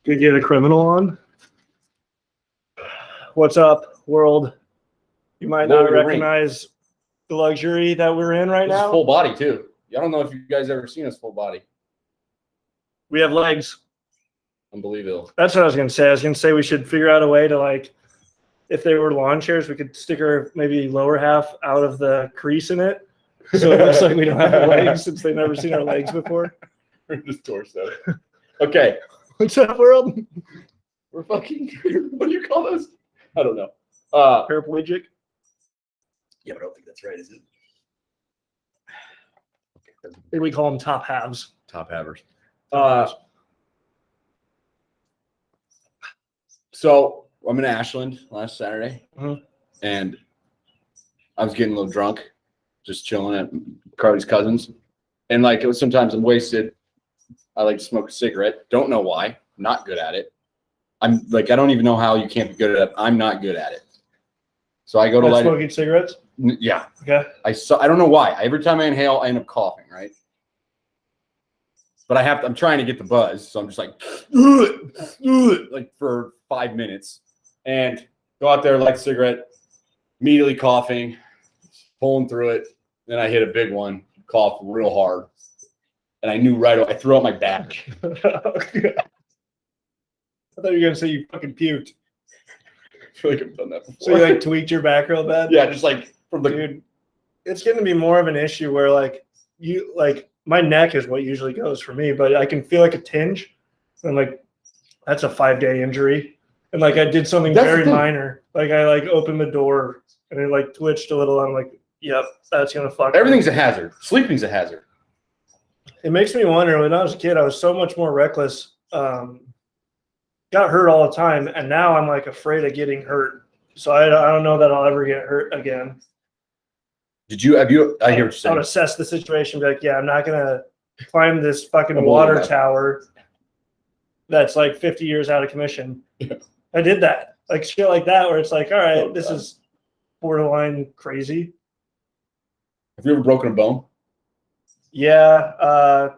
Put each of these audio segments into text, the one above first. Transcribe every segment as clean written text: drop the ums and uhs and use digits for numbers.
You get a criminal on. What's up, world? You might not recognize the luxury that we're in right now. Full body too. I don't know if you guys ever seen us full body. We have legs. Unbelievable. That's what I was gonna say. I was gonna say we should figure out a way to, like, if they were lawn chairs, we could stick our maybe lower half out of the crease in it, so it looks like we don't have legs since they've never seen our legs before. We're just torso. Okay. What's up, world? We're fucking. What do you call those? I don't know. Paraplegic. Yeah, but I don't think that's right, is it? Maybe we call them top halves. Top havers. So I'm in Ashland last Saturday, and I was getting a little drunk, just chilling at Carly's cousin's, and like it was sometimes I'm wasted. I like to smoke a cigarette. Don't know why. I'm not good at it. I'm like I don't even know how you can't be good at it. I'm not good at it. So I go to light smoking cigarettes. Yeah. Okay. I don't know why. Every time I inhale, I end up coughing. Right. But I'm trying to get the buzz, so I'm just like for 5 minutes, and go out there, light a cigarette, immediately coughing, pulling through it. Then I hit a big one, coughed real hard, and I knew right away. I threw out my back. I thought you were gonna say you fucking puked. I feel like I've done that before. So you like tweaked your back real bad? Yeah, just like from the dude. It's going to be more of an issue where my neck is what usually goes for me, but I can feel like a tinge. And like, that's a 5-day injury. And like, I did something very minor. Like I opened the door and it like twitched a little. I'm like, yep, that's going to fuck. Everything's a hazard. Sleeping's a hazard. It makes me wonder, when I was a kid, I was so much more reckless. Got hurt all the time. And now I'm like afraid of getting hurt. So I don't know that I'll ever get hurt again. I hear what you're saying. I would assess the situation, be like, yeah, I'm not gonna climb this fucking water tower that's like 50 years out of commission. Yeah. I did that, like shit like that, where it's like, all right, this is borderline crazy. Have you ever broken a bone? Yeah,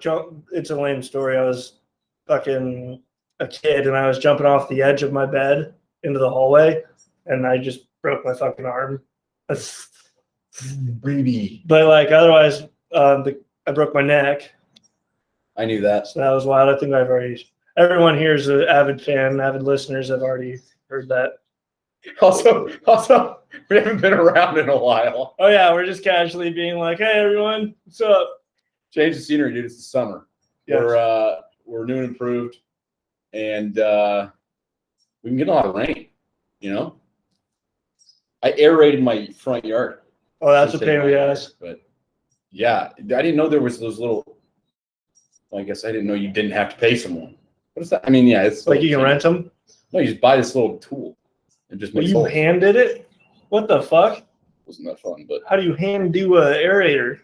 it's a lame story. I was fucking a kid and I was jumping off the edge of my bed into the hallway, and I just broke my fucking arm. That's baby. But like otherwise, I broke my neck. I knew that. So that was wild. I think everyone here is an avid fan. Avid listeners have already heard that. Also, we haven't been around in a while. Oh yeah, we're just casually being like, "Hey everyone, what's up?" Change the scenery, dude. It's the summer. Yes. We're new and improved, and we can get a lot of rain. You know, I aerated my front yard. Oh, that's a pain in the ass. But yeah, I didn't know there was those little. Well, I guess I didn't know you didn't have to pay someone. What is that? I mean, yeah, it's like you can rent them. No, you just buy this little tool and just. Well, you hand did it. What the fuck? Wasn't that fun? But how do you hand do a aerator?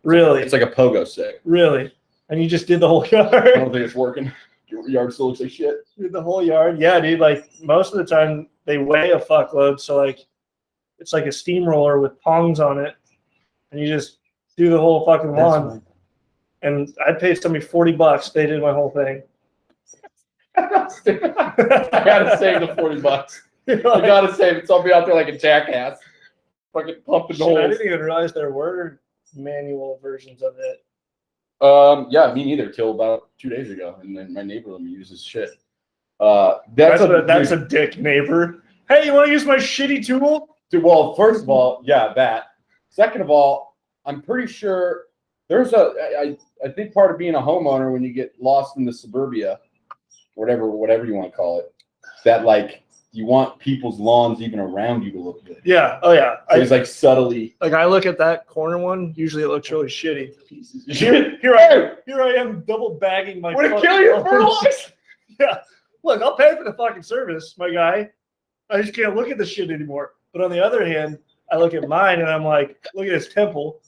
Really? It's like a pogo stick. Really? And you just did the whole yard? I don't think it's working. Your yard still looks like shit. Did the whole yard? Yeah, dude. Like most of the time, they weigh a fuckload, so like. It's like a steamroller with pongs on it, and you just do the whole fucking lawn. And I paid somebody $40. They did my whole thing. I gotta save the $40. I gotta save it. So I'll be out there like a jackass, fucking pumping the holes. I didn't even realize there were manual versions of it. Yeah, me neither. Till about 2 days ago, and then my neighbor let me use his shit. That's a dick neighbor. Hey, you want to use my shitty tool? Dude, well, first of all, yeah, that. Second of all, I'm pretty sure there's I think part of being a homeowner when you get lost in the suburbia, whatever you want to call it, that like you want people's lawns even around you to look good. Yeah. Oh yeah. So it's like subtly. Like I look at that corner one. Usually it looks really shitty. Here I am double bagging my. Would it kill your fertilizer? Yeah. Look, I'll pay for the fucking service, my guy. I just can't look at this shit anymore. But on the other hand, I look at mine and I'm like, look at this temple.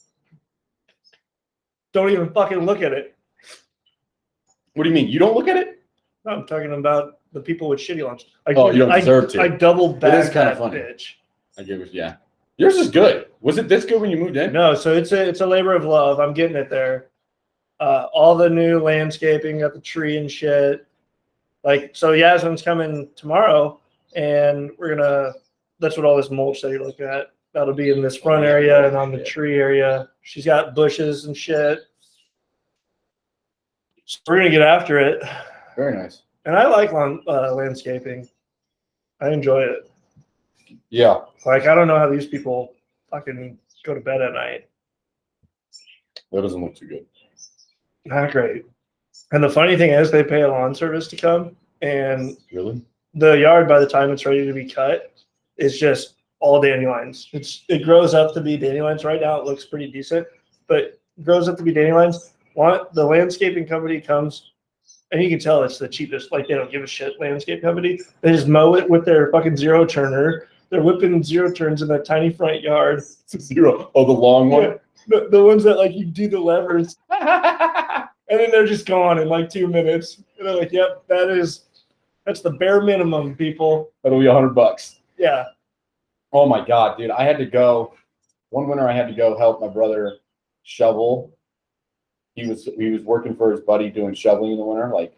Don't even fucking look at it. What do you mean? You don't look at it? No, I'm talking about the people with shitty lawns. You don't deserve to. I double bagged It is kind of funny. Bitch. I give it, yeah. Yours is good. Was it this good when you moved in? No, so it's a labor of love. I'm getting it there. All the new landscaping, got the tree and shit. Like, so Yasmin's coming tomorrow, and that's what all this mulch that you're looking at. That'll be in this front area and on the tree area. She's got bushes and shit. So we're going to get after it. Very nice. And I like landscaping. I enjoy it. Yeah. Like, I don't know how these people fucking go to bed at night. That doesn't look too good. Not great. And the funny thing is, they pay a lawn service to come, and Really? the yard, by the time it's ready to be cut, is just all dandelions. It grows up to be dandelions. Right now, it looks pretty decent, but it grows up to be dandelions. The landscaping company comes, and you can tell it's the cheapest. Like, they don't give a shit. Landscape company. They just mow it with their fucking zero turner. They're whipping zero turns in that tiny front yard. Zero. Oh, the long one. Yeah. The ones that, like, you do the levers, and then they're just gone in like 2 minutes. And they're like, "Yep, that's the bare minimum, people." That'll be $100. Yeah. Oh my God, dude! I had to go one winter. I had to go help my brother shovel. He was working for his buddy doing shoveling in the winter, like,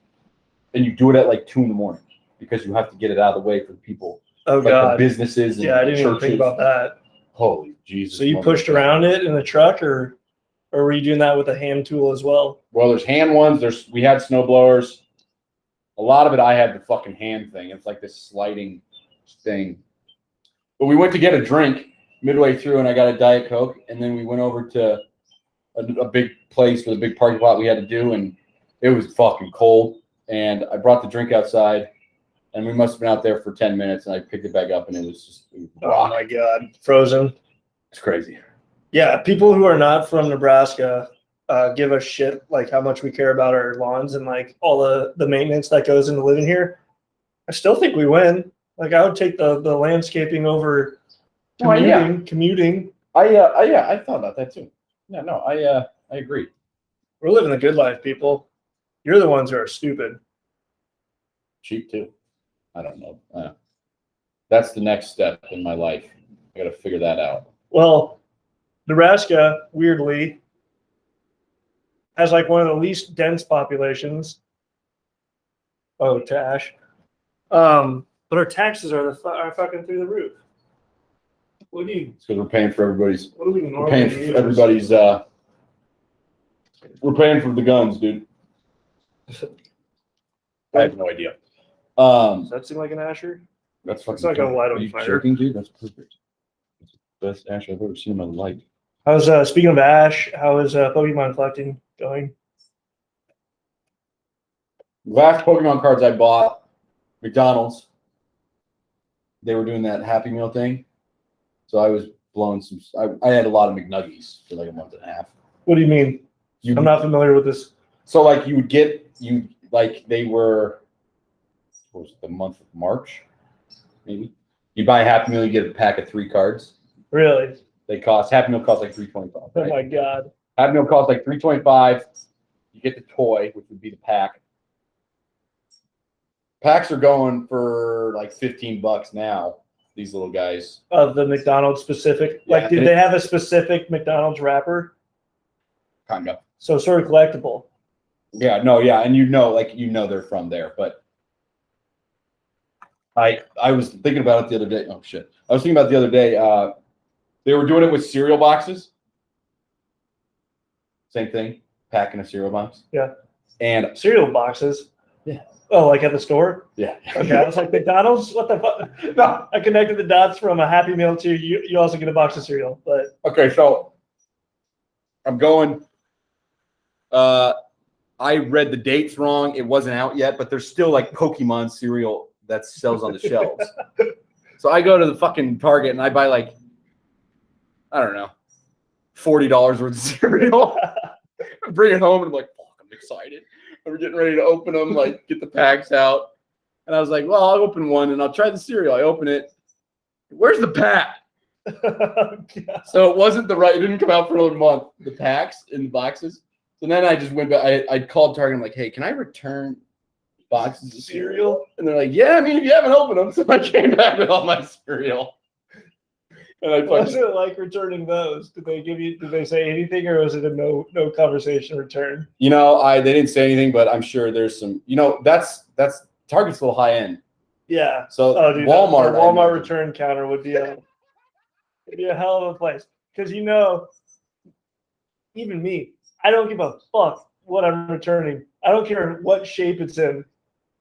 and you do it at like 2 a.m. because you have to get it out of the way for people. Oh like God. The businesses and yeah, I didn't churches. even think about that. Holy Jesus! So you pushed around it in the truck, or were you doing that with a hand tool as well? Well, there's hand ones. We had snow blowers. A lot of it, I had the fucking hand thing. It's like this sliding thing. But we went to get a drink midway through, and I got a Diet Coke, and then we went over to a big place with a big parking lot we had to do, and it was fucking cold. And I brought the drink outside, and we must have been out there for 10 minutes, and I picked it back up, and it was Oh my God, frozen. It's crazy. Yeah, people who are not from Nebraska give a shit like how much we care about our lawns and like all the maintenance that goes into living here. I still think we win. Like, I would take the landscaping over commuting. I thought about that too. Yeah, no, I agree. We're living the good life, people. You're the ones who are stupid. Cheap too. I don't know. That's the next step in my life. I got to figure that out. Well, Nebraska, weirdly, has like one of the least dense populations. Oh, Tash. But our taxes are fucking through the roof. What do you? It's because we're paying for everybody's. What do we We're normally paying for use? everybody's. We're paying for the guns, dude. I have no idea. Does that seem like an Asher? That's fucking. It's not gonna light on Are you fire. joking, dude? That's perfect. That's the best Ash I've ever seen in my life. How's speaking of Ash? How is Pokemon collecting going? Last Pokemon cards I bought, McDonald's. They were doing that Happy Meal thing, so I was blowing some. I had a lot of McNuggies for like a month and a half. What do you mean? I'm not familiar with this. So like you would get they were. What was it, the month of March? Maybe you buy a Happy Meal, you get a pack of 3 cards. Really? Happy Meal costs like $3.25. Right? Oh my God. Happy Meal costs like $3.25. You get the toy, which would be the pack. Packs are going for like $15 now. These little guys. Of the McDonald's specific, Yeah, like, did they have a specific McDonald's wrapper? Kind of. So sort of collectible. Yeah, no, yeah, and they're from there, but I was thinking about it the other day. Oh shit. I was thinking about it the other day. They were doing it with cereal boxes. Same thing, packing a cereal box. Yeah. And Cereal boxes. Yeah. Oh, like at the store? Yeah. Okay, I was like, McDonald's? What the fuck? No, I connected the dots from a Happy Meal to you also get a box of cereal. But okay, so I'm going. I read the dates wrong. It wasn't out yet, but there's still like Pokemon cereal that sells on the shelves. So I go to the fucking Target and I buy like, I don't know, $40 worth of cereal. I bring it home and I'm like, fuck, I'm excited. We're getting ready to open them, like get the packs out. And I was like, well, I'll open one and I'll try the cereal. I open it. Where's the pack? So it wasn't it didn't come out for another month, the packs in the boxes. So then I just went back. I called Target. I'm like, hey, can I return boxes of cereal? And they're like, yeah, I mean, if you haven't opened them. So I came back with all my cereal. And what was it like returning those? Did they say anything, or was it a no conversation return? They didn't say anything, but I'm sure there's some, that's Target's a little high end. Yeah. So Dude, Walmart, the Walmart return counter would be a hell of a place because even me, I don't give a fuck what I'm returning. I don't care what shape it's in.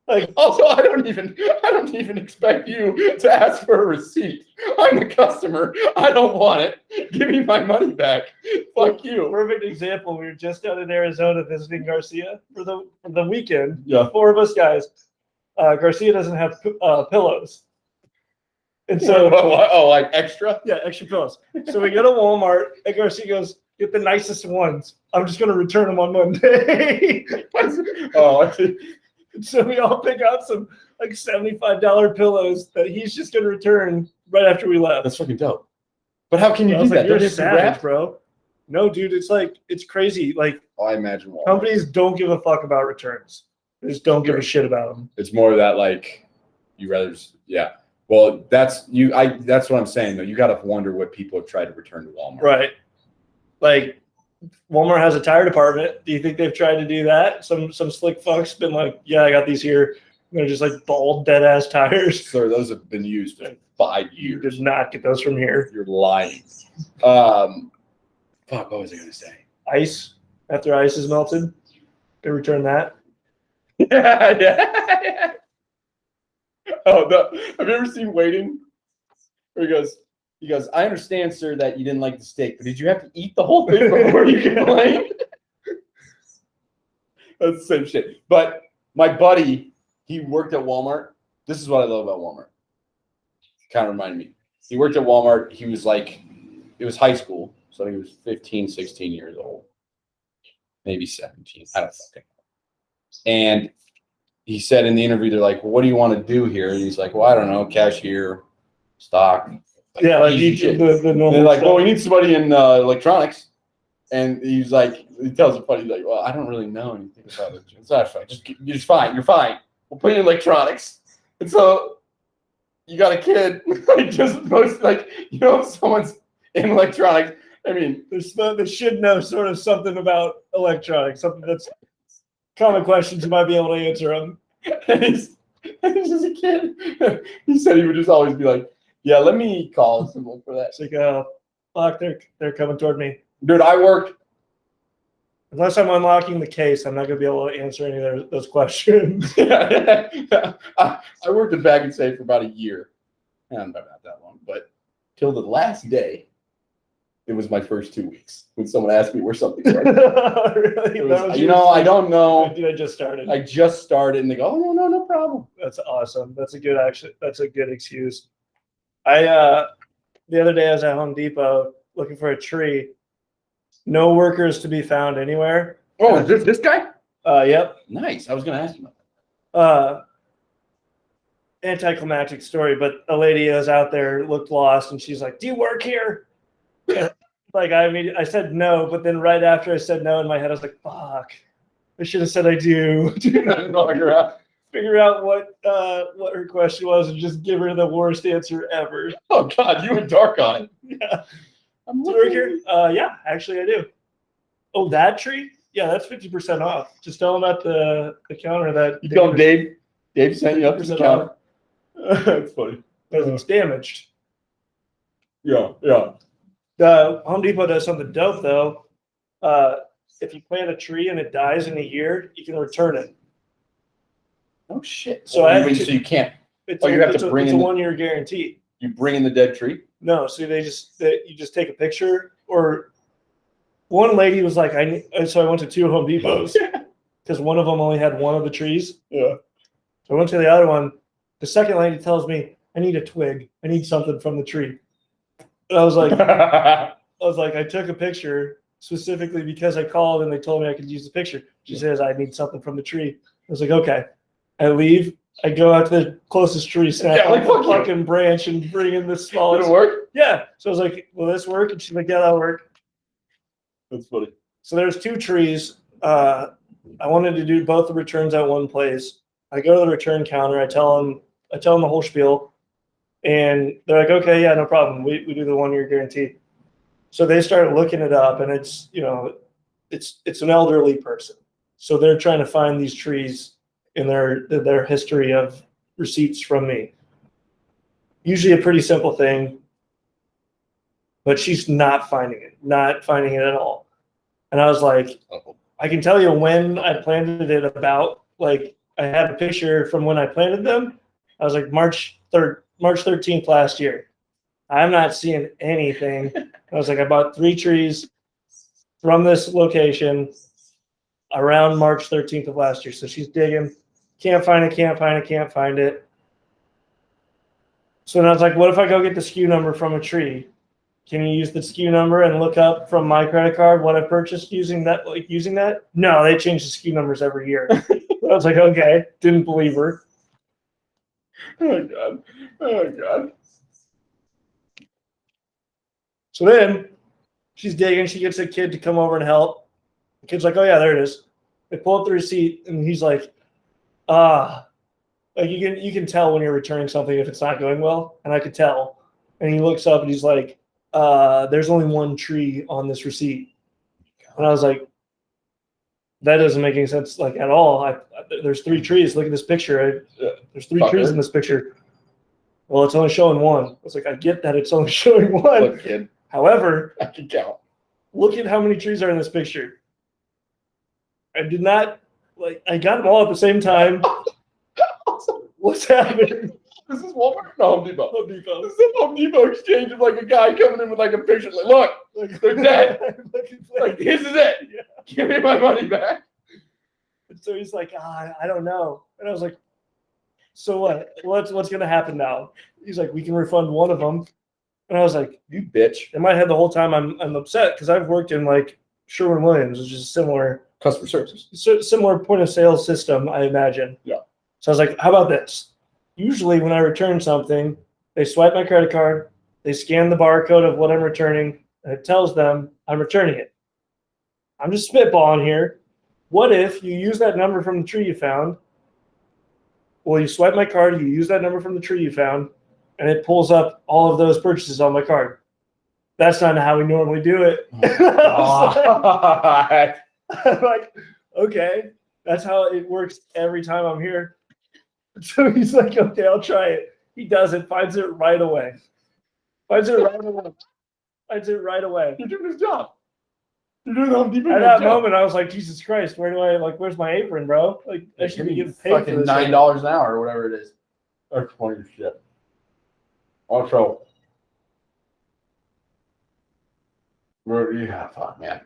Like, also, I don't even expect you to ask for a receipt. I'm the customer. I don't want it. Give me my money back. Fuck you. Perfect example. We were just down in Arizona visiting Garcia for the weekend. Yeah. 4 of us guys. Garcia doesn't have pillows. And so, like extra? Yeah, extra pillows. So we go to Walmart, and Garcia goes, "Get the nicest ones. I'm just going to return them on Monday." I see. So we all pick out some like $75 pillows that he's just going to return right after we left. That's fucking dope. But how can you do that? You're a savage, bro. No, dude, it's crazy. Like, I imagine Walmart. Companies don't give a fuck about returns. They just don't give a shit about them. It's more that like you rather, yeah. Well, that's what I'm saying though. You got to wonder what people have tried to return to Walmart. Right. Like, Walmart has a tire department. Do you think they've tried to do that? Some slick fuck's been like, yeah, I got these here. They're just like bald, dead ass tires. Sir, those have been used for 5 years. You did not get those from here. You're lying. Fuck, what was I gonna say? Ice. After ice is melted, they return that. yeah. Oh, have you ever seen Waiting? Where he goes, I understand, sir, that you didn't like the steak, but did you have to eat the whole thing before you complain? That's the same shit. But my buddy, he worked at Walmart. This is what I love about Walmart. Kind of reminded me. He worked at Walmart. He was like, it was high school. So he was 15, 16 years old. Maybe 17. I don't fucking know. And he said in the interview, they're like, well, what do you want to do here? And he's like, well, I don't know, cashier, stock. Yeah, like the normal. They're like, well, we need somebody in electronics. And he's like, he tells the funny, he's like, well, I don't really know anything about it. It's not fine. You're fine. You're fine. We'll put you in electronics. And so you got a kid, if someone's in electronics. I mean, they should know sort of something about electronics, something that's common questions you might be able to answer them. And he's just a kid. He said he would just always be like, yeah, let me call someone for that. It's like, fuck, they're coming toward me. Dude, I worked. Unless I'm unlocking the case, I'm not going to be able to answer any of those questions. I worked at Bag and Save for about a year. Not that long, but till the last day, it was my first 2 weeks when someone asked me where something was. Really? I don't know. I just started. I just started, and they go, "Oh no problem." That's awesome. That's a good excuse. The other day I was at Home Depot looking for a tree. No workers to be found anywhere. Oh, is this guy? Yep. Nice. I was gonna ask you about that. Anticlimactic story, but a lady was out there, looked lost, and she's like, "Do you work here?" Like, I said no, but then right after I said no in my head, I was like, "Fuck! I should have said I do." Figure out what her question was and just give her the worst answer ever. Oh God, you went dark on it. Yeah. Do you work here? Yeah, actually I do. Oh, that tree? Yeah, that's 50% off. Just tell them at the counter that you tell them Dave sent you up to the counter. That's funny. Because it's damaged. Yeah. The Home Depot does something dope though. If you plant a tree and it dies in a year, you can return it. Oh shit! So you can't. It's you have to bring in a 1 year guarantee. You bring in the dead tree? No, so you just take a picture. Or one lady was like, so I went to 2 Home Depots because one of them only had one of the trees. Yeah. So I went to the other one. The second lady tells me, I need a twig. I need something from the tree. And I was like, I took a picture specifically because I called and they told me I could use the picture. She says, I need something from the tree. I was like, okay. I leave. I go out to the closest tree, snap a fucking branch, and bring in the smallest. Did it work? Yeah. So I was like, will this work? And she's like, yeah, that'll work. That's funny. So there's 2 trees. I wanted to do both the returns at one place. I go to the return counter. I tell them the whole spiel, and they're like, okay, yeah, no problem. We do the 1 year guarantee. So they start looking it up, and it's an elderly person. So they're trying to find these trees in their history of receipts from me. Usually a pretty simple thing, but she's not finding it at all. And I was like, I can tell you when I planted it about, like, I have a picture from when I planted them. I was like March 13th last year. I'm not seeing anything. I was like, I bought 3 trees from this location around March 13th of last year. So she's digging, can't find it. So then I was like, what if I go get the SKU number from a tree? Can you use the SKU number and look up from my credit card what I purchased using that? No, they change the SKU numbers every year. I was like, okay, didn't believe her. Oh God. So then she's digging. She gets a kid to come over and help. The kid's like, oh yeah, there it is. They pull up the receipt, and he's like, like you can tell when you're returning something if it's not going well, and I could tell. And he looks up and he's like, there's only 1 tree on this receipt. And I was like, that doesn't make any sense, like, at all. There's 3 trees. Look at this picture. There's 3 trees in this picture. Well, it's only showing 1. I was like, I get that it's only showing 1. Look, kid. However, I can count. Look at how many trees are in this picture. I did not, I got them all at the same time. What's happening? This is Walmart or Home Depot? Home Depot. This is a Home Depot exchange of like a guy coming in with like a picture. Like, look, they're dead. Like, this is it. Yeah. Give me my money back. And so he's like, I don't know. And I was like, so what? What's going to happen now? He's like, we can refund 1 of them. And I was like, you bitch. In my head the whole time I'm upset because I've worked in like Sherwin-Williams, which is similar customer services, similar point of sale system, I imagine. Yeah. So I was like, how about this? Usually when I return something, they swipe my credit card, they scan the barcode of what I'm returning, and it tells them I'm returning it. I'm just spitballing here. What if you use that number from the tree you found? Well, you swipe my card, you use that number from the tree you found, and it pulls up all of those purchases on my card. That's not how we normally do it. I'm like, okay, that's how it works every time I'm here. So he's like, okay, I'll try it. He does it, finds it right away. You're doing his job. You're doing the Home Depot. At that moment, I was like, Jesus Christ, where's my apron, bro? Like, I should be getting paid fucking for this. $9 an hour or whatever it is. Or 20 shit. Also, yeah, fuck, man.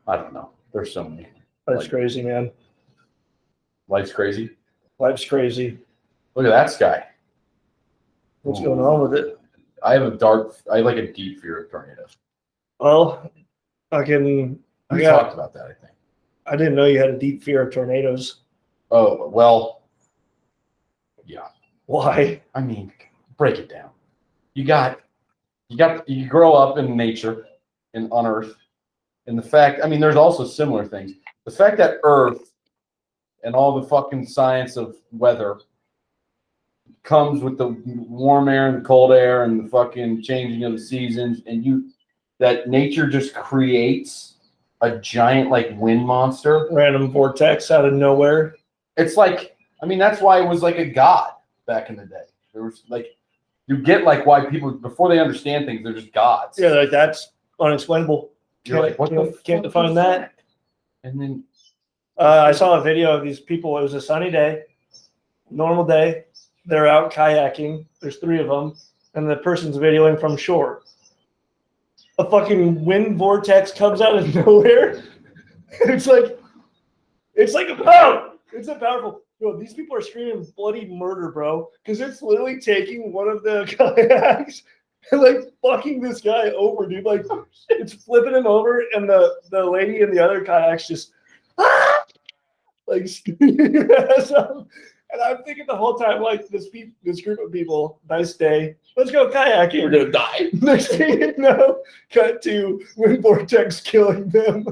I don't know. There's so many. That's crazy, man. Life's crazy. Life's crazy. Look at that sky. What's going on with it? I have a deep fear of tornadoes. Well, we talked about that, I think. I didn't know you had a deep fear of tornadoes. Oh, well, yeah. Why? I mean, break it down. You grow up in nature and on Earth. And the fact, I mean, there's also similar things. The fact that Earth and all the fucking science of weather comes with the warm air and the cold air and the fucking changing of the seasons, and that nature just creates a giant like wind monster, random vortex out of nowhere. It's like, I mean, that's why it was like a god back in the day. There was like, you get like why people before they understand things, they're just gods. Yeah, like that's unexplainable. You're like, what the can't define that. And then I saw a video of these people. It was a sunny day, normal day. They're out kayaking. There's 3 of them, and the person's videoing from shore. A fucking wind vortex comes out of nowhere. It's a powerful. Bro, these people are screaming bloody murder, bro, because it's literally taking one of the kayaks and like fucking this guy over, dude. Like it's flipping him over, and the lady in the other kayak's just like screaming. And I'm thinking the whole time, like this group of people, nice day, let's go kayaking. We're gonna die. Next thing you know, cut to wind vortex killing them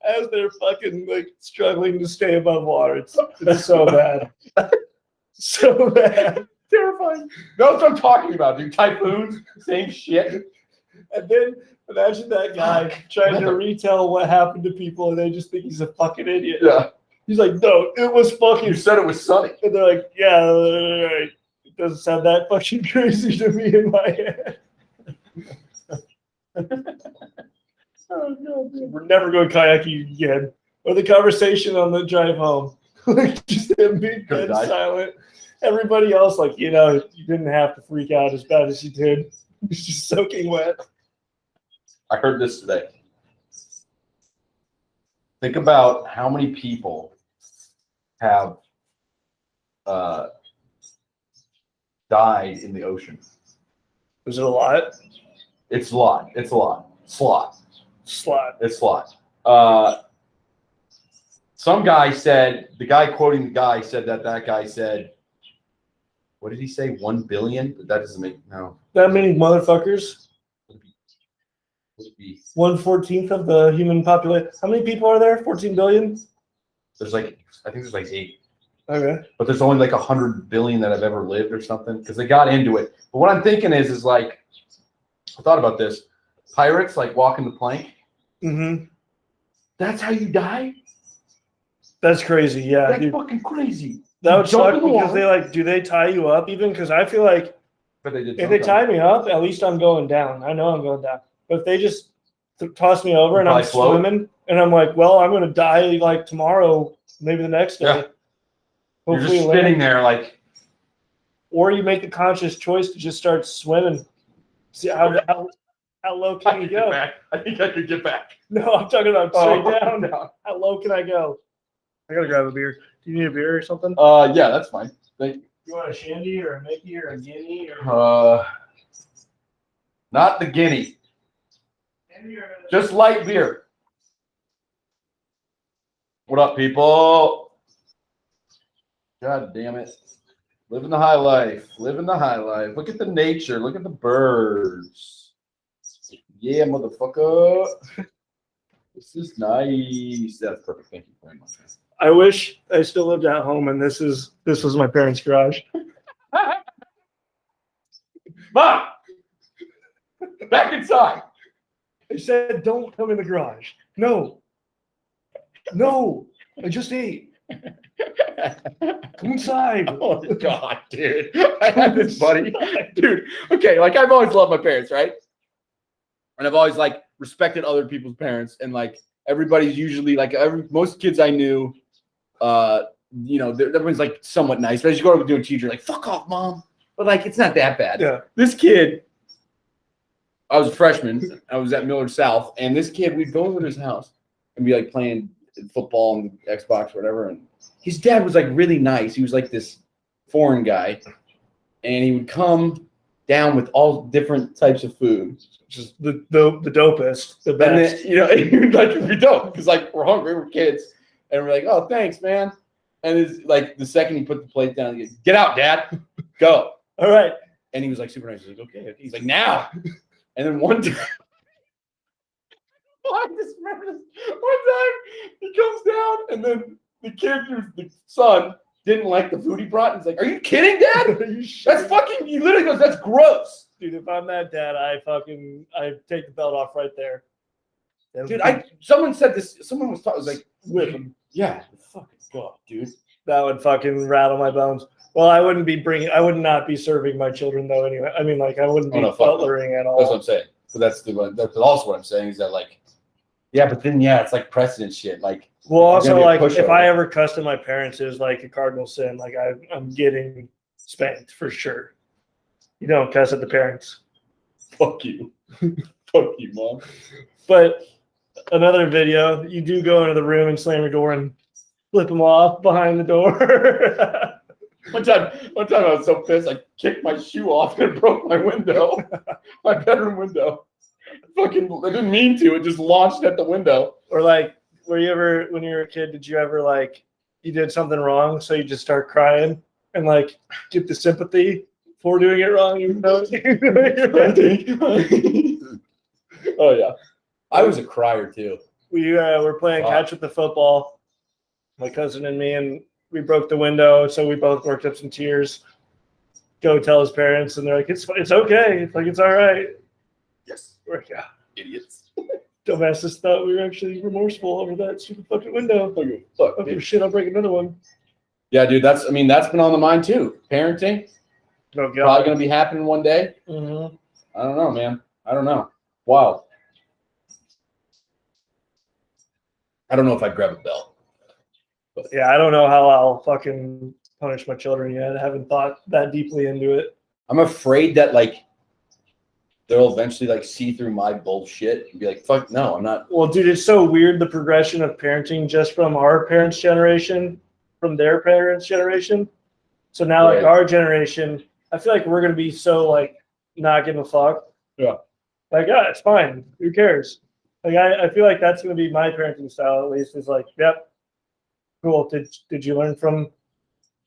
as they're fucking like struggling to stay above water. It's so bad, so bad, terrifying. That's what I'm talking about, dude. Typhoons, same shit. And then imagine that guy trying to retell what happened to people, and they just think he's a fucking idiot. Yeah. He's like, no, it was fucking. You said it was sunny. And they're like, yeah, it doesn't sound that fucking crazy to me in my head. Oh, God, dude. We're never going kayaking again. Or the conversation on the drive home. Like, just him being dead silent. Everybody else, like, you didn't have to freak out as bad as you did. He's just soaking wet. I heard this today. Think about how many people have died in the ocean. Was it a lot? It's a lot. It's a lot. Slot. It's slot. Some guy said, the guy quoting the guy said that guy said, what did he say? 1 billion? But that doesn't make, no. That many motherfuckers? Would it be 1/14 of the human population. How many people are there? 14 billion? There's like, I think there's like 8. Okay. But there's only like 100 billion that have ever lived or something because they got into it. But what I'm thinking is like, I thought about this. Pirates like walking the plank. Mm-hmm. That's how you die? That's crazy. Yeah. That's fucking crazy. That would suck because do they tie you up even? Because I feel like if they tie me up, at least I'm going down. I know I'm going down. But if they just toss me over and I'm swimming and I'm like, well, I'm going to die like tomorrow, maybe the next day. Yeah. You're just sitting there like. Or you make the conscious choice to just start swimming. See how low can you go? I think I could get back. No, I'm talking about straight down. How low can I go? I got to grab a beer. Do you need a beer or something? Yeah, that's fine. Thank you. You want a shandy or a Mickey or a Guinea? Or... Not the Guinea. Just light beer. What up, people? God damn it. Living the high life. Living the high life. Look at the nature. Look at the birds. Yeah, motherfucker. This is nice. That's perfect. Thank you very much. I wish I still lived at home and this was my parents' garage. Mom! Back inside. I said, don't come in the garage. No. I just ate. Come inside. Oh, God, dude. I had this buddy. Dude, okay, like I've always loved my parents, right? And I've always like respected other people's parents. And like everybody's usually like most kids I knew, everyone's like somewhat nice. But as you go up to a teacher, like, fuck off, mom. But like, it's not that bad. Yeah. This kid, I was a freshman. I was at Millard South. And this kid, we'd go over to his house and be like playing football and Xbox or whatever. And his dad was like really nice. He was like this foreign guy. And he would come down with all different types of food. Just the dopest, the best. And then, he would like be dope because like we're hungry, we're kids. And we're like, oh, thanks, man. And it's like the second he put the plate down, he goes, get out, Dad. Go. All right. And he was like super nice. He's like, okay. He's like, now. And then one time, I just remember this. One time he comes down and then the son, didn't like the food he brought. He's like, are you kidding, Dad? That's fucking, he literally goes, that's gross. Dude, if I'm that dad, I take the belt off right there. Dude, someone said this, someone was talking, was like, whip him. Yeah, fucking God, dude. That would fucking rattle my bones. Well, I would not be serving my children though anyway. I mean, like I wouldn't be butlering at all. That's what I'm saying. So that's also what I'm saying is that like, yeah, but then it's like precedent shit. Like, well, also like if I ever cussed at my parents, it was like a cardinal sin. Like I'm getting spanked for sure. You don't cuss at the parents. Fuck you. Fuck you, Mom. But another video, you do go into the room and slam your door and flip them off behind the door. One time I was so pissed, I kicked my shoe off and broke my window, my bedroom window. I didn't mean to. It just launched at the window. Or like, when you were a kid, did you ever like, you did something wrong, so you just start crying and like get the sympathy for doing it wrong, even though you're doing it right? Oh yeah, I was a crier too. We were playing catch with the football, my cousin and me, and we broke the window, so we both worked up some tears. Go tell his parents, and they're like, "It's okay. It's like it's all right." Yes. Yeah. Idiots. Dumbasses thought we were actually remorseful over that stupid fucking window. Fuck, Oh dude. shit, I'll break another one. Yeah, dude. That's been on the mind too. Parenting. Oh, God. Probably gonna be happening one day. Mm-hmm. I don't know, man. I don't know. Wow. I don't know if I'd grab a belt. But yeah, I don't know how I'll fucking punish my children yet. I haven't thought that deeply into it. I'm afraid that like they'll eventually like see through my bullshit and be like, "Fuck no, I'm not." Well, dude, it's so weird the progression of parenting just from our parents' generation, from their parents' generation. So now, like Right. our generation, I feel like we're gonna be so like not giving a fuck. Yeah. Like, yeah, it's fine. Who cares? Like, I feel like that's gonna be my parenting style at least. Is like, yep, cool. Did you learn from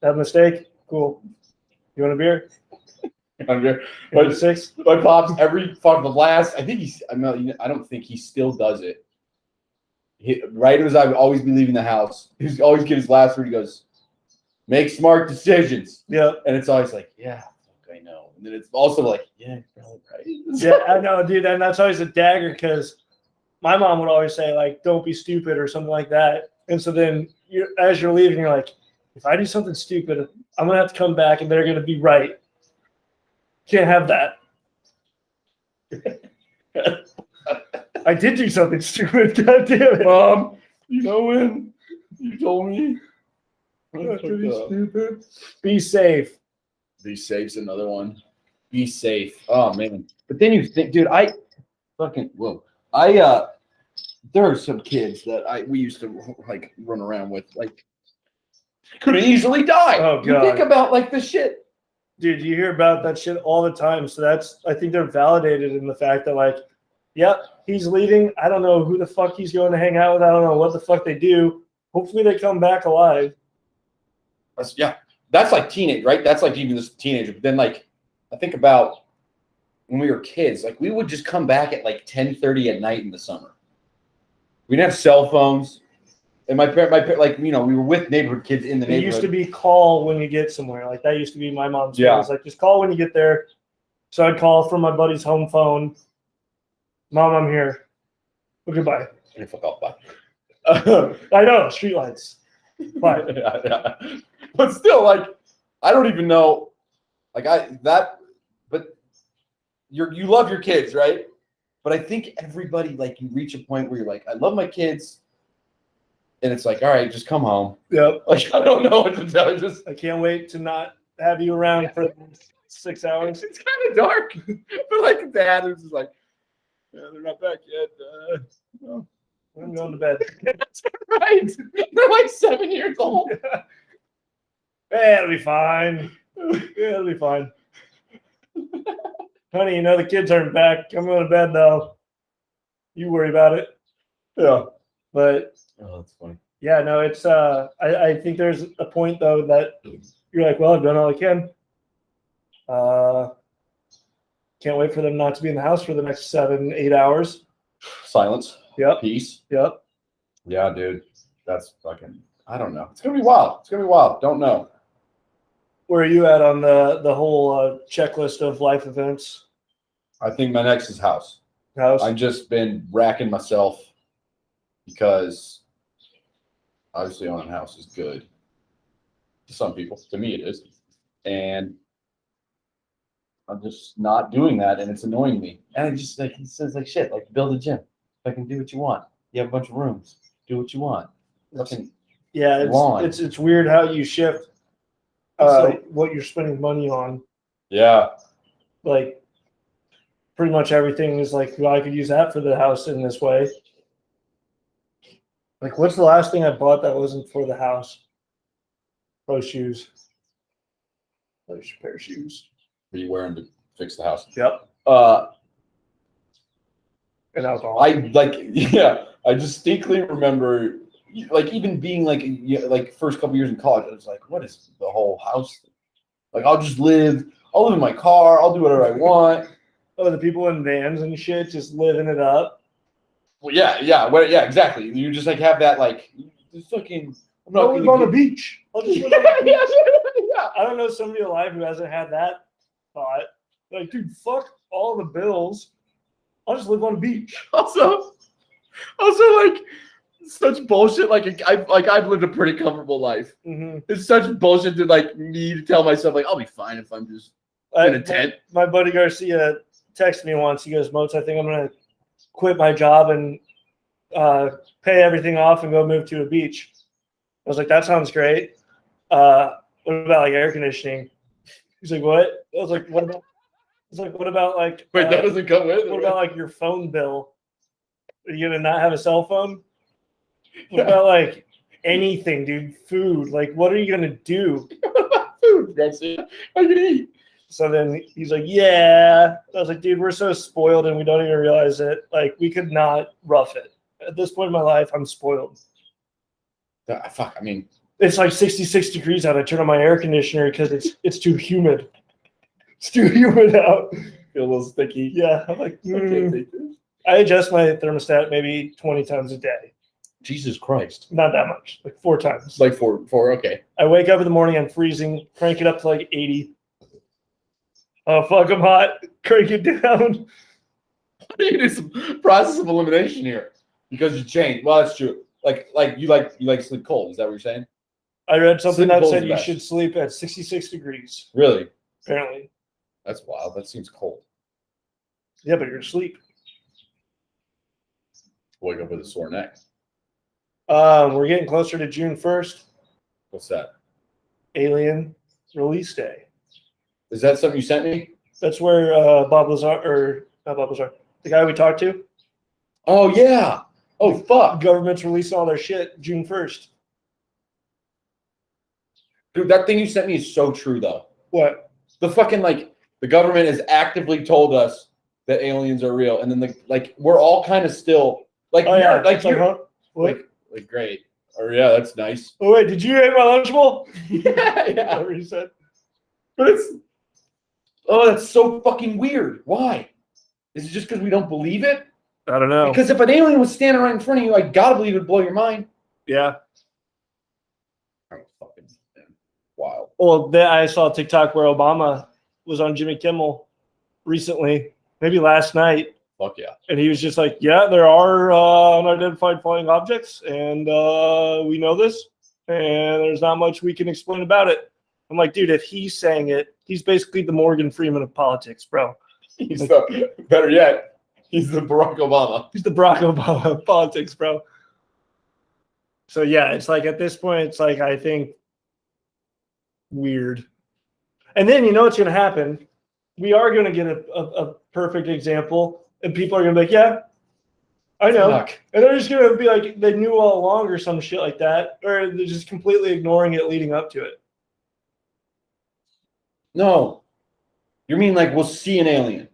that mistake? Cool. You want a beer? But 6? my pops every fuck the last. I think I don't think he still does it. Right as I would always be leaving the house, he's always give his last word. He goes, "Make smart decisions." Yeah. And it's always like, "Yeah, fuck, I know." And then it's also like, "Yeah, you're probably right." Yeah, I know, dude, and that's always a dagger because my mom would always say like, "Don't be stupid" or something like that. And so then, as you're leaving, you're like, "If I do something stupid, I'm gonna have to come back, and they're gonna be right. Can't have that." I did do something stupid. God damn it, Mom, you know when you told me not to be stupid. Be safe. Be safe's another one. Be safe. Oh man. But then you think, dude, there are some kids that we used to like run around with, like could easily die. Oh, You God. think about like the shit. Dude, you hear about that shit all the time. So I think they're validated in the fact that like, yep, he's leaving. I don't know who the fuck he's going to hang out with. I don't know what the fuck they do. Hopefully they come back alive. That's like teenage, right? That's like even this teenager. But then like I think about when we were kids, like we would just come back at like 10:30 at night in the summer. We didn't have cell phones. And my parent, like, you know, we were with neighborhood kids in the It neighborhood. used to be call when you get somewhere. Like that used to be my mom's thing. Yeah. It was like, just call when you get there. So I'd call from my buddy's home phone. Mom, I'm here. Well, goodbye. Yeah, fuck off, bye. I know, streetlights. Bye. Yeah. But still, like, I don't even know. Like but you love your kids, right? But I think everybody, like, you reach a point where you're like, I love my kids. And it's like, all right, just come home. Yep. Like, I don't know what to tell you. I can't wait to not have you around for 6 hours. It's kind of dark. But like dad is just like, yeah, they're not back yet. No. I'm going to bed. That's right. They're like 7 years old. Hey, it'll be fine. Yeah, it'll be fine. Honey, you know the kids aren't back. I'm going to bed though. You worry about it. Yeah. But Oh, that's funny. yeah, no, it's I think there's a point though that you're like, well, I've done all I can. Can't wait for them not to be in the house for the next 7-8 hours. Silence. Yep. Peace. Yep. Yeah, dude. That's fucking, I don't know. It's going to be wild. It's going to be wild. Don't know. Where are you at on the whole checklist of life events? I think my next is house. House? I've just been racking myself because obviously owning a house is good to some people. To me, it is. And I'm just not doing that, and it's annoying me. And I just like, he says like shit, like build a gym. Fucking do what you want. You have a bunch of rooms. Do what you want. Fucking yeah, it's weird how you shift what you're spending money on. Yeah. Like pretty much everything is like, well, I could use that for the house in this way. Like, what's the last thing I bought that wasn't for the house? Pro shoes. There's a pair of shoes. Are you wearing to fix the house? Yep. And alcohol. I distinctly remember, like, even being like first couple years in college, I was like, what is the whole house thing? Like, I'll live in my car, I'll do whatever I want. Oh, the people in vans and shit just living it up. Well, yeah, exactly. You just like have that like fucking. I'm not I'll live on the beach. I'll just live on the beach. Yeah. I don't know somebody alive who hasn't had that thought. Like, dude, fuck all the bills. I'll just live on the beach. Also, Also, like, such bullshit. I've lived a pretty comfortable life. Mm-hmm. It's such bullshit to like me to tell myself like I'll be fine if I'm just in a tent. My buddy Garcia texted me once. He goes, "Moats, I think I'm gonna quit my job and pay everything off and go move to a beach." I was like, "That sounds great. What about like air conditioning?" He's like, "What?" I was like, "What about?" It's like, "What about like? Wait, that doesn't come with it. What about like your phone bill? Are you gonna not have a cell phone? What about like anything, dude? Food? Like, what are you gonna do?" Food, Garcia. I can eat. So then he's like, "Yeah." I was like, "Dude, we're so spoiled and we don't even realize it. Like, we could not rough it. At this point in my life, I'm spoiled." Fuck. I mean, it's like 66 degrees out. I turn on my air conditioner because it's too humid. It's too humid out. feel a little sticky. Yeah, I'm like, I can't take this. I adjust my thermostat maybe 20 times a day. Jesus Christ. Not that much, like 4 times. Like four. Okay. I wake up in the morning, I'm freezing, crank it up to like 80. Oh, fuck, I'm hot. Crank it down. You do some process of elimination here because you change. Well, that's true. Like you like sleep cold. Is that what you're saying? I read something Sleep that cold said is you best. should sleep at 66 degrees, Really? apparently. That's wild. That seems cold. Yeah, but you're asleep. Wake up with a sore neck. We're getting closer to June 1st, What's that? Alien release day. Is that something you sent me? That's where Bob Lazar, or not Bob Lazar, the guy we talked to. Oh yeah. Oh fuck. Government's releasing all their shit June 1st. Dude, that thing you sent me is so true though. What? The fucking the government has actively told us that aliens are real, and then we're all kind of still Oh yeah, like you're huh? What? like great. Or yeah, that's nice. Oh wait, did you eat my lunch bowl? Yeah. Whatever you said. But that's so fucking weird. Why? Is it just because we don't believe it? I don't know. Because if an alien was standing right in front of you, I gotta believe it'd blow your mind. Yeah. Oh, fucking wild. Well, I saw a TikTok where Obama was on Jimmy Kimmel recently, maybe last night, Fuck yeah. and he was just like, "Yeah, there are unidentified flying objects, and we know this, and there's not much we can explain about it." I'm like, dude, if he's saying it, he's basically the Morgan Freeman of politics, bro. He's better yet, he's the Barack Obama. He's the Barack Obama of politics, bro. So yeah, it's like at this point, it's like I think weird. And then you know what's going to happen? We are going to get a perfect example, and people are going to be like, "Yeah, I know," Fuck. and they're just going to be like, they knew all along, or some shit like that, or they're just completely ignoring it leading up to it. No. You mean like we'll see an alien?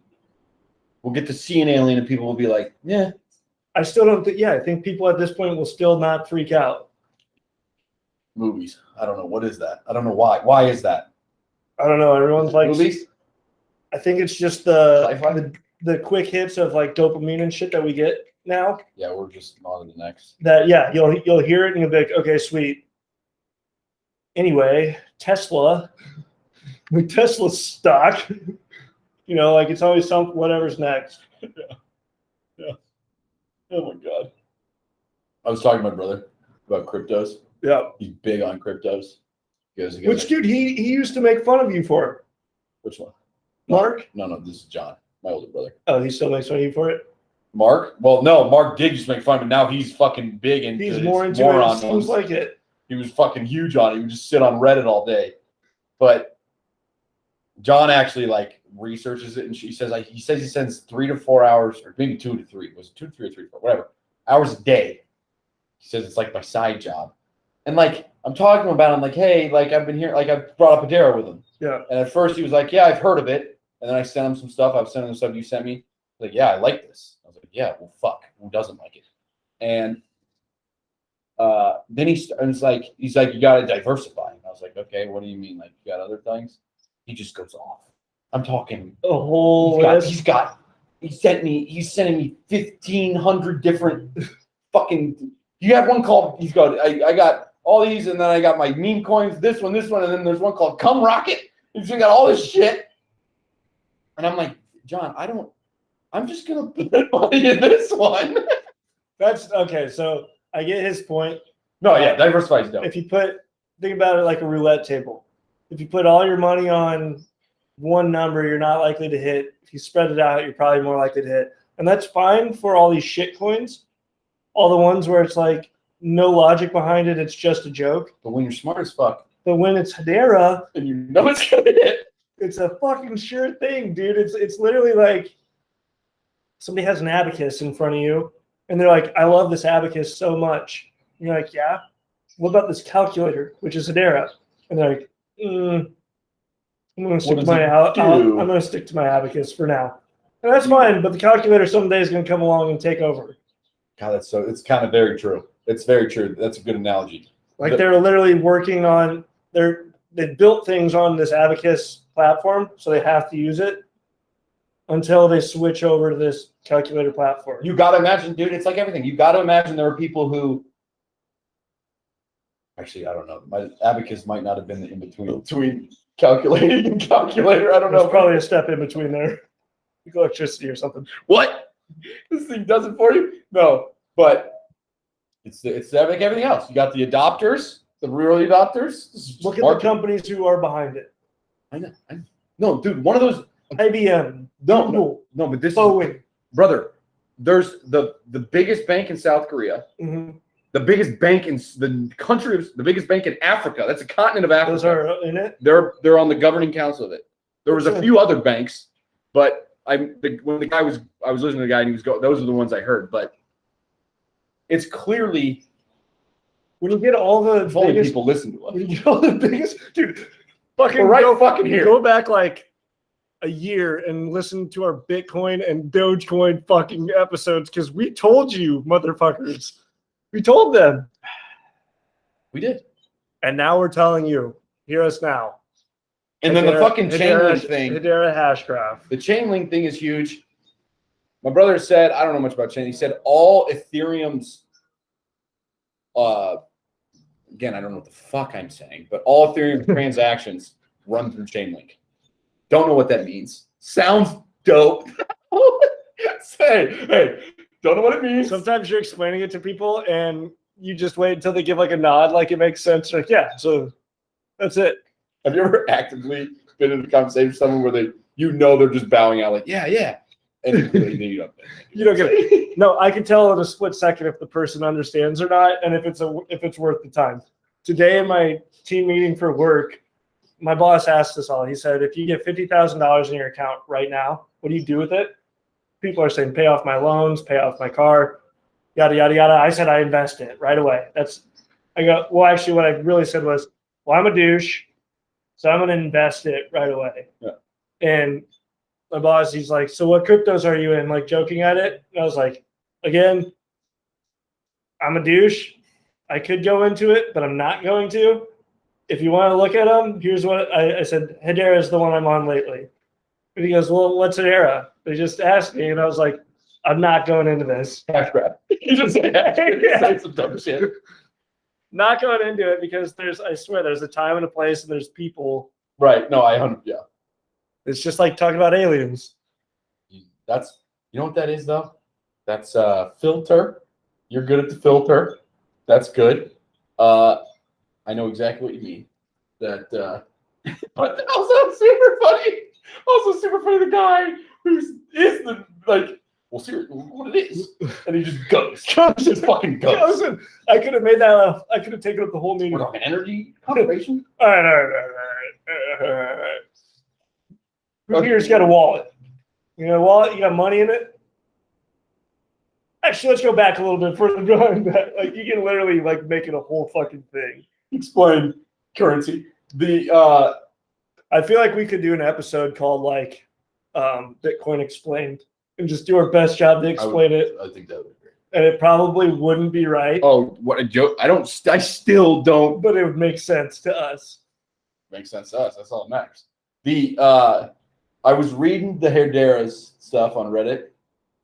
We'll get to see an alien, and people will be like, "Yeah." I still don't think. Yeah, I think people at this point will still not freak out. Movies. I don't know. What is that? I don't know why. Why is that? I don't know. Everyone's like, movies. I think it's just Sci-fi? the quick hits of like dopamine and shit that we get now. Yeah, we're just on to the next. That yeah, you'll hear it and you'll be like, okay, sweet. Anyway, Tesla stock. You know, like it's always some whatever's next. Yeah. Oh my god. I was talking to my brother about cryptos. Yeah. He's big on cryptos. Which dude he used to make fun of you for? Which one? Mark? No, this is John, my older brother. Oh, he still makes fun of you for it? Mark? Well, no, Mark did used to make fun, but now he's fucking big into He's his more into moron it. Seems ones. like it. He was fucking huge on it. He would just sit on Reddit all day. But John actually researches it, and he says he spends 3 to 4 hours, or maybe 2 to 3. Was it 2 to 3 or 3 to 4? Whatever. Hours a day. He says it's like my side job. And I'm talking to him about it. I'm like, hey, I've been here. I brought up Padera with him. Yeah. And at first he was like, yeah, I've heard of it. And then I sent him some stuff. I was sending him stuff you sent me. He's like, yeah, I like this. I was like, yeah, well, fuck. Who doesn't like it? And then he's like, you got to diversify. And I was like, okay, what do you mean? Like, you got other things? He just goes off. I'm talking A whole he's sending me 1,500 different fucking. You have one called. He's got. I got all these, and then I got my meme coins. This one, and then there's one called Cum Rocket. He's got all this shit, and I'm like, John, I'm just gonna put money in this one. That's okay. So I get his point. No, yeah, diversify is dope. If you think about it like a roulette table. If you put all your money on one number, you're not likely to hit. If you spread it out, you're probably more likely to hit. And that's fine for all these shit coins. All the ones where it's like no logic behind it, it's just a joke. But when you're smart as fuck. But when it's Hedera, and you know it's gonna hit. It's a fucking sure thing, dude. It's literally like somebody has an abacus in front of you, and they're like, I love this abacus so much. And you're like, yeah? What about this calculator, which is Hedera? And they're like, I'm going to stick to my abacus for now. And that's fine, but the calculator someday is going to come along and take over. God, it's kind of very true. It's very true. That's a good analogy. Like they're literally working on they built things on this abacus platform, so they have to use it until they switch over to this calculator platform. You got to imagine, dude, it's like everything. You got to imagine there are people who actually, I don't know. My abacus might not have been the between calculating and calculator. I don't know. There's probably a step in between there. Electricity or something. What? This thing does it for you? No, but it's like everything else. You got the adopters, the early adopters. Look at the companies who are behind it. I know. No, dude, one of those IBM. No, but this Boeing. Brother, there's the biggest bank in South Korea. Mm-hmm. The biggest bank in the country, the biggest bank in Africa. That's a continent of Africa. Those are in it? They're on the governing council of it. There was a few other banks, but I was listening to the guy and he was going, those are the ones I heard, but it's clearly when you get all the biggest people listen to us. When you get all the biggest dude, fucking here. Go back like a year and listen to our Bitcoin and Dogecoin fucking episodes because we told you, motherfuckers. We told them. We did. And now we're telling you. Hear us now. And then the fucking Chainlink thing. Hedera Hashgraph. The Chainlink thing is huge. My brother said, I don't know much about Chainlink. He said all Ethereum's, again, I don't know what the fuck I'm saying, but all Ethereum transactions run through Chainlink. Don't know what that means. Sounds dope. Hey, don't know what it means. Sometimes you're explaining it to people and you just wait until they give like a nod, like it makes sense. Like, yeah, so that's it. Have you ever actively been in a conversation with someone where they're just bowing out like, yeah. And you don't get it. No, I can tell in a split second if the person understands or not, and if it's worth the time. Today in my team meeting for work, my boss asked us all. He said, if you get $50,000 in your account right now, what do you do with it? People are saying, pay off my loans, pay off my car, yada, yada, yada. I said, I invest it right away. I go, well, actually what I really said was, well, I'm a douche, so I'm going to invest it right away. Yeah. And my boss, he's like, so what cryptos are you in? Like joking at it. And I was like, again, I'm a douche. I could go into it, but I'm not going to. If you want to look at them, here's what I said. Hedera is the one I'm on lately. And he goes, well, what's Hedera? They just asked me, and I was like, I'm not going into this. Hash grab. You just say some dumb shit. Not going into it because I swear, there's a time and a place, and there's people. Right. No, yeah. It's just like talking about aliens. You know what that is, though? That's filter. You're good at the filter. That's good. I know exactly what you mean. That, but also super funny. Also super funny. The guy well, seriously, what it is, and he just goes. Just fucking goes. I could have made that up. I could have taken up the whole meeting. What, energy conservation? All right. Who here's got a wallet? You got a wallet? You got money in it? Actually, let's go back a little bit further behind that. Like, you can literally make it a whole fucking thing. Explain currency. I feel like we could do an episode called Bitcoin Explained and just do our best job to explain it. I think that would be great. And it probably wouldn't be right. Oh, what a joke. I still don't. But it would make sense to us. Makes sense to us. That's all that matters. I was reading the Hedera's stuff on Reddit,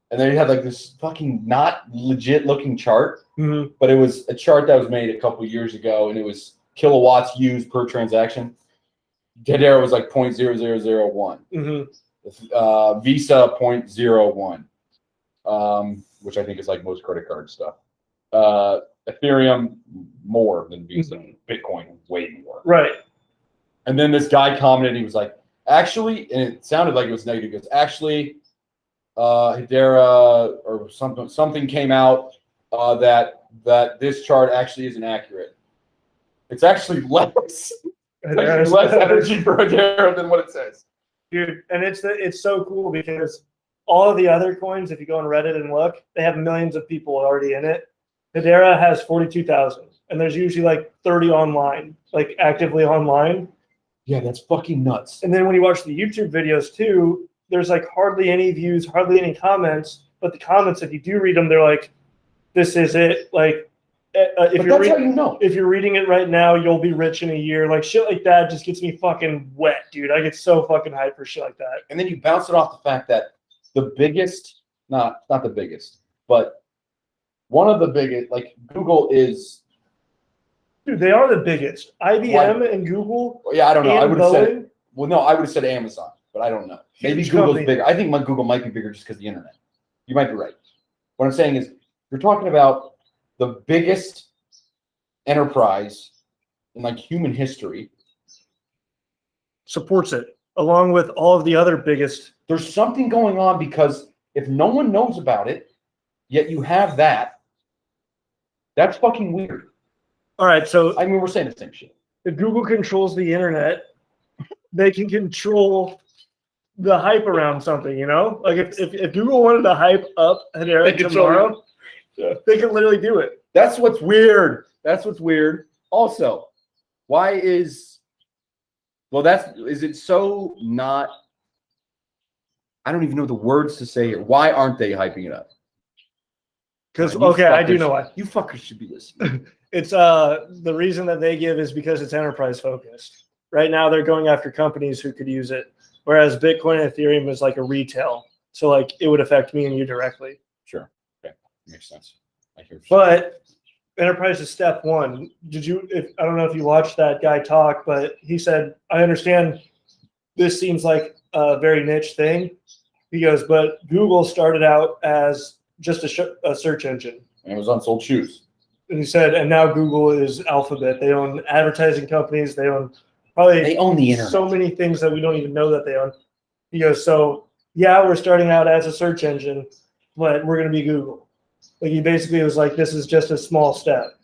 and they had this fucking not legit looking chart, but it was a chart that was made a couple years ago, and it was kilowatts used per transaction. Hedera was 0.0001. Visa 0.01. which I think is like most credit card stuff. Ethereum more than Visa. Bitcoin way more. Right. And then this guy commented, he was like, actually, and it sounded like it was negative. He goes, actually, Hedera or something came out that this chart actually isn't accurate. It's actually less energy for Hedera than what it says. Dude, and it's so cool because all of the other coins, if you go on Reddit and look, they have millions of people already in it. Hedera has 42,000, and there's usually like 30 online, like actively online. Yeah, that's fucking nuts. And then when you watch the YouTube videos too, there's like hardly any views, hardly any comments. But the comments, if you do read them, they're like, "This is it." Like, if you're reading it right now, you'll be rich in a year. Like shit like that just gets me fucking wet, dude. I get so fucking hyped for shit like that. And then you bounce it off the fact that the biggest, not the biggest, but one of the biggest, like Google is. Dude, they are the biggest. IBM and Google. Yeah, I don't know. I would have Boeing, said. Well, no, I would have said Amazon, but I don't know. Maybe Google's bigger. I think my Google might be bigger just because of the internet. You might be right. What I'm saying is, you're talking about the biggest enterprise in like human history. Supports it along with all of the other biggest. There's something going on because if no one knows about it, yet you have that, that's fucking weird. All right, so I mean, we're saying the same shit. If Google controls the internet, they can control the hype around something, you know? Like if Google wanted to hype up Hedera tomorrow, they can literally do it. That's what's weird. That's what's weird. Also, why is it so not, I don't even know the words to say here. Why aren't they hyping it up? Because I do know why. You fuckers should be listening. It's the reason that they give is because it's enterprise focused. Right now they're going after companies who could use it, whereas Bitcoin and Ethereum is like a retail. So like it would affect me and you directly. Sure. Okay. Makes sense. I hear. But enterprise is step one. I don't know if you watched that guy talk, but he said, I understand this seems like a very niche thing. He goes, but Google started out as just a search engine. Amazon sold shoes. And he said, and now Google is Alphabet. They own advertising companies. They own the internet. So many things that we don't even know that they own. He goes, so yeah, we're starting out as a search engine, but we're going to be Google. Like he basically was like, this is just a small step.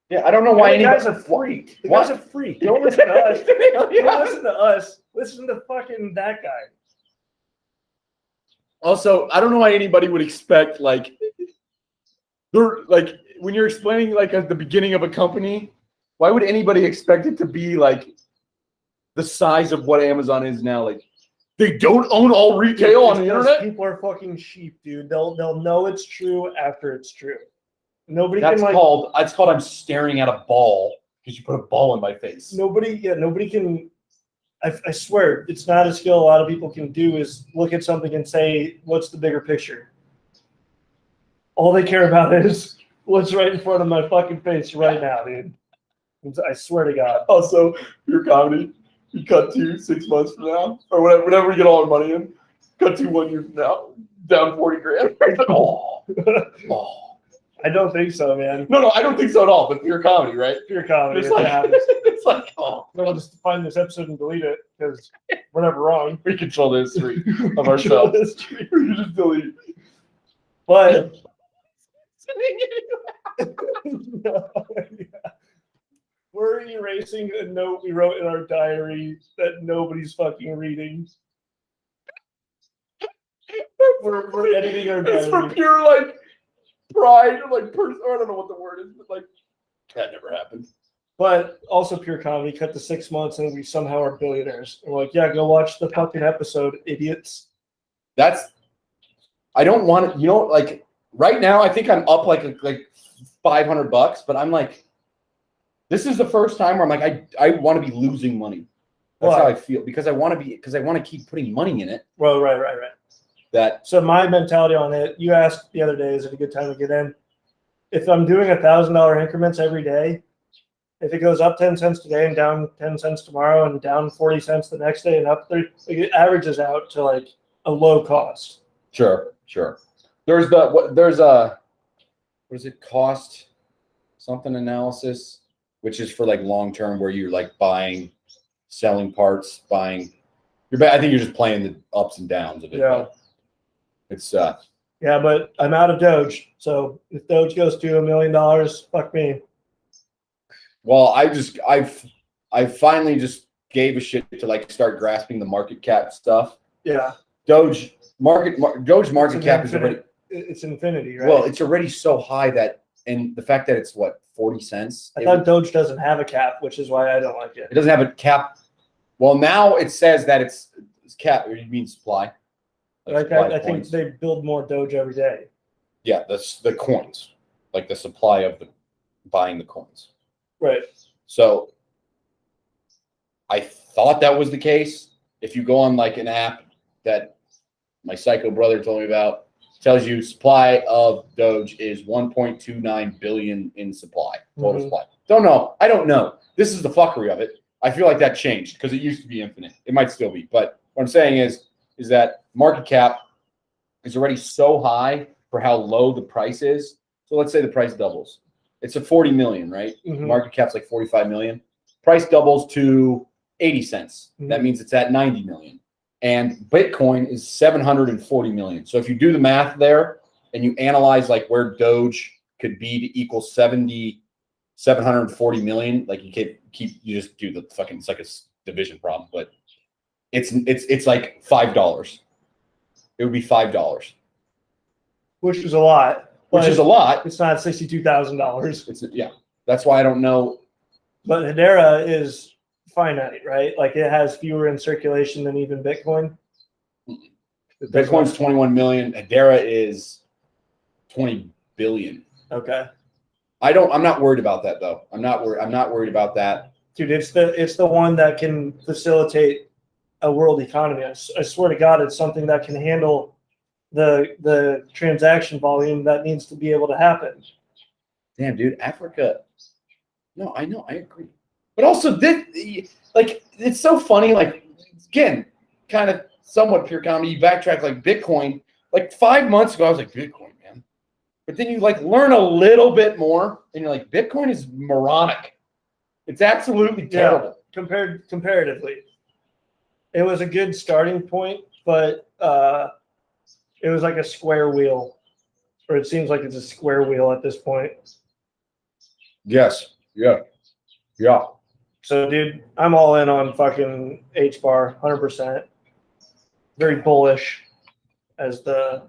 Yeah, I don't know why the guy's a freak. The guy's a freak. Don't listen to us. Don't listen to us. Listen to fucking that guy. Also, I don't know why anybody would expect like when you're explaining like at the beginning of a company, why would anybody expect it to be like the size of what Amazon is now? Like they don't own all retail on the internet. People are fucking sheep, dude. They'll know it's true after it's true. Nobody That's can called I'm staring at a ball because you put a ball in my face. Nobody can. I swear, it's not a skill a lot of people can do is look at something and say, what's the bigger picture? All they care about is what's right in front of my fucking face right now, dude. I swear to God. Also, your comedy, you cut to 6 months from now, or whenever we get all our money in, cut to 1 year from now, down 40 grand. Oh. I don't think so, man. No, I don't think so at all, but pure comedy, right? Pure comedy. It's like, we'll just find this episode and delete it because we're never wrong. We control the history of ourselves. We can just delete. But we're erasing a note we wrote in our diary that nobody's fucking reading. We're editing our diary. It's for pure like pride or like or I don't know what the word is, but like that never happened. But also pure comedy. Cut to 6 months and we somehow are billionaires. And we're like, yeah, go watch the fucking episode, idiots. I don't want it. You know, like right now, I think I'm up like $500, but I'm like, this is the first time where I'm like, I want to be losing money. That's how I feel because I want to keep putting money in it. Well, right. So my mentality on it, you asked the other day, is it a good time to get in? If I'm doing $1,000 increments every day, if it goes up 10 cents today and down 10 cents tomorrow and down 40 cents the next day and up 30, it averages out to like a low cost. Sure. Sure. There's a what is it, cost something analysis, which is for like long term, where you're like buying, selling parts, buying. I think you're just playing the ups and downs of it. Yeah. It's yeah, but I'm out of Doge. So if Doge goes to $1 million, fuck me. Well, I finally just gave a shit to like start grasping the market cap stuff. Yeah. Doge market cap is already, it's infinity, right? well, it's already so high that, and the fact that it's what, 40 cents. I thought Doge doesn't have a cap, which is why I don't like it. It doesn't have a cap. Well, now it says that it's cap. You mean supply? Like I think they build more Doge every day. Yeah, that's the coins, like the supply of the buying the coins. Right. So I thought that was the case. If you go on like an app that my psycho brother told me about, tells you supply of Doge is 1.29 billion in supply, total supply. Don't know. I don't know. This is the fuckery of it. I feel like that changed because it used to be infinite. It might still be, but what I'm saying is that market cap is already so high for how low the price is. So let's say the price doubles. It's a 40 million, right? Market cap's like 45 million. Price doubles to 80 cents. That means it's at 90 million. And Bitcoin is 740 million. So if you do the math there and you analyze like where Doge could be to equal 740 million, like you just do the fucking, it's like a division problem, but it's like $5. It would be $5. Which is a lot. Which is a lot. It's not $62,000. It's yeah. That's why I don't know. But Hedera is finite, right? Like it has fewer in circulation than even Bitcoin. Bitcoin's 21 million. Hedera is 20 billion. Okay. I'm not worried about that though. I'm not worried about that. Dude, it's the one that can facilitate a world economy. I swear to God, it's something that can handle the transaction volume that needs to be able to happen. Damn, dude, Africa. No, I know, I agree. But also, this, like, it's so funny. Like, again, kind of somewhat pure comedy. You backtrack like Bitcoin. Like 5 months ago, I was like, Bitcoin, man. But then you like learn a little bit more, and you're like, Bitcoin is moronic. It's absolutely terrible. Yeah, comparatively, it was a good starting point, but it was like a square wheel, or it seems like it's a square wheel at this point. Yes. Yeah. Yeah. So, dude, I'm all in on fucking H-bar, 100%. Very bullish as the.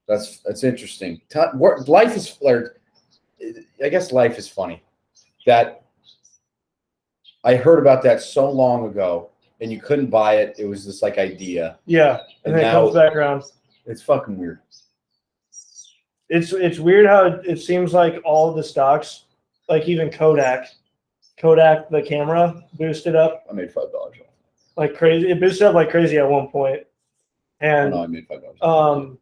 That's interesting. Life is, I guess life is funny. That I heard about that so long ago, and you couldn't buy it. It was this like idea. Yeah, and then it comes back around. It's fucking weird. It's weird how it seems like all of the stocks, like even Kodak, the camera boosted up. I made $5 like crazy. It boosted up like crazy at one point. And I made $5.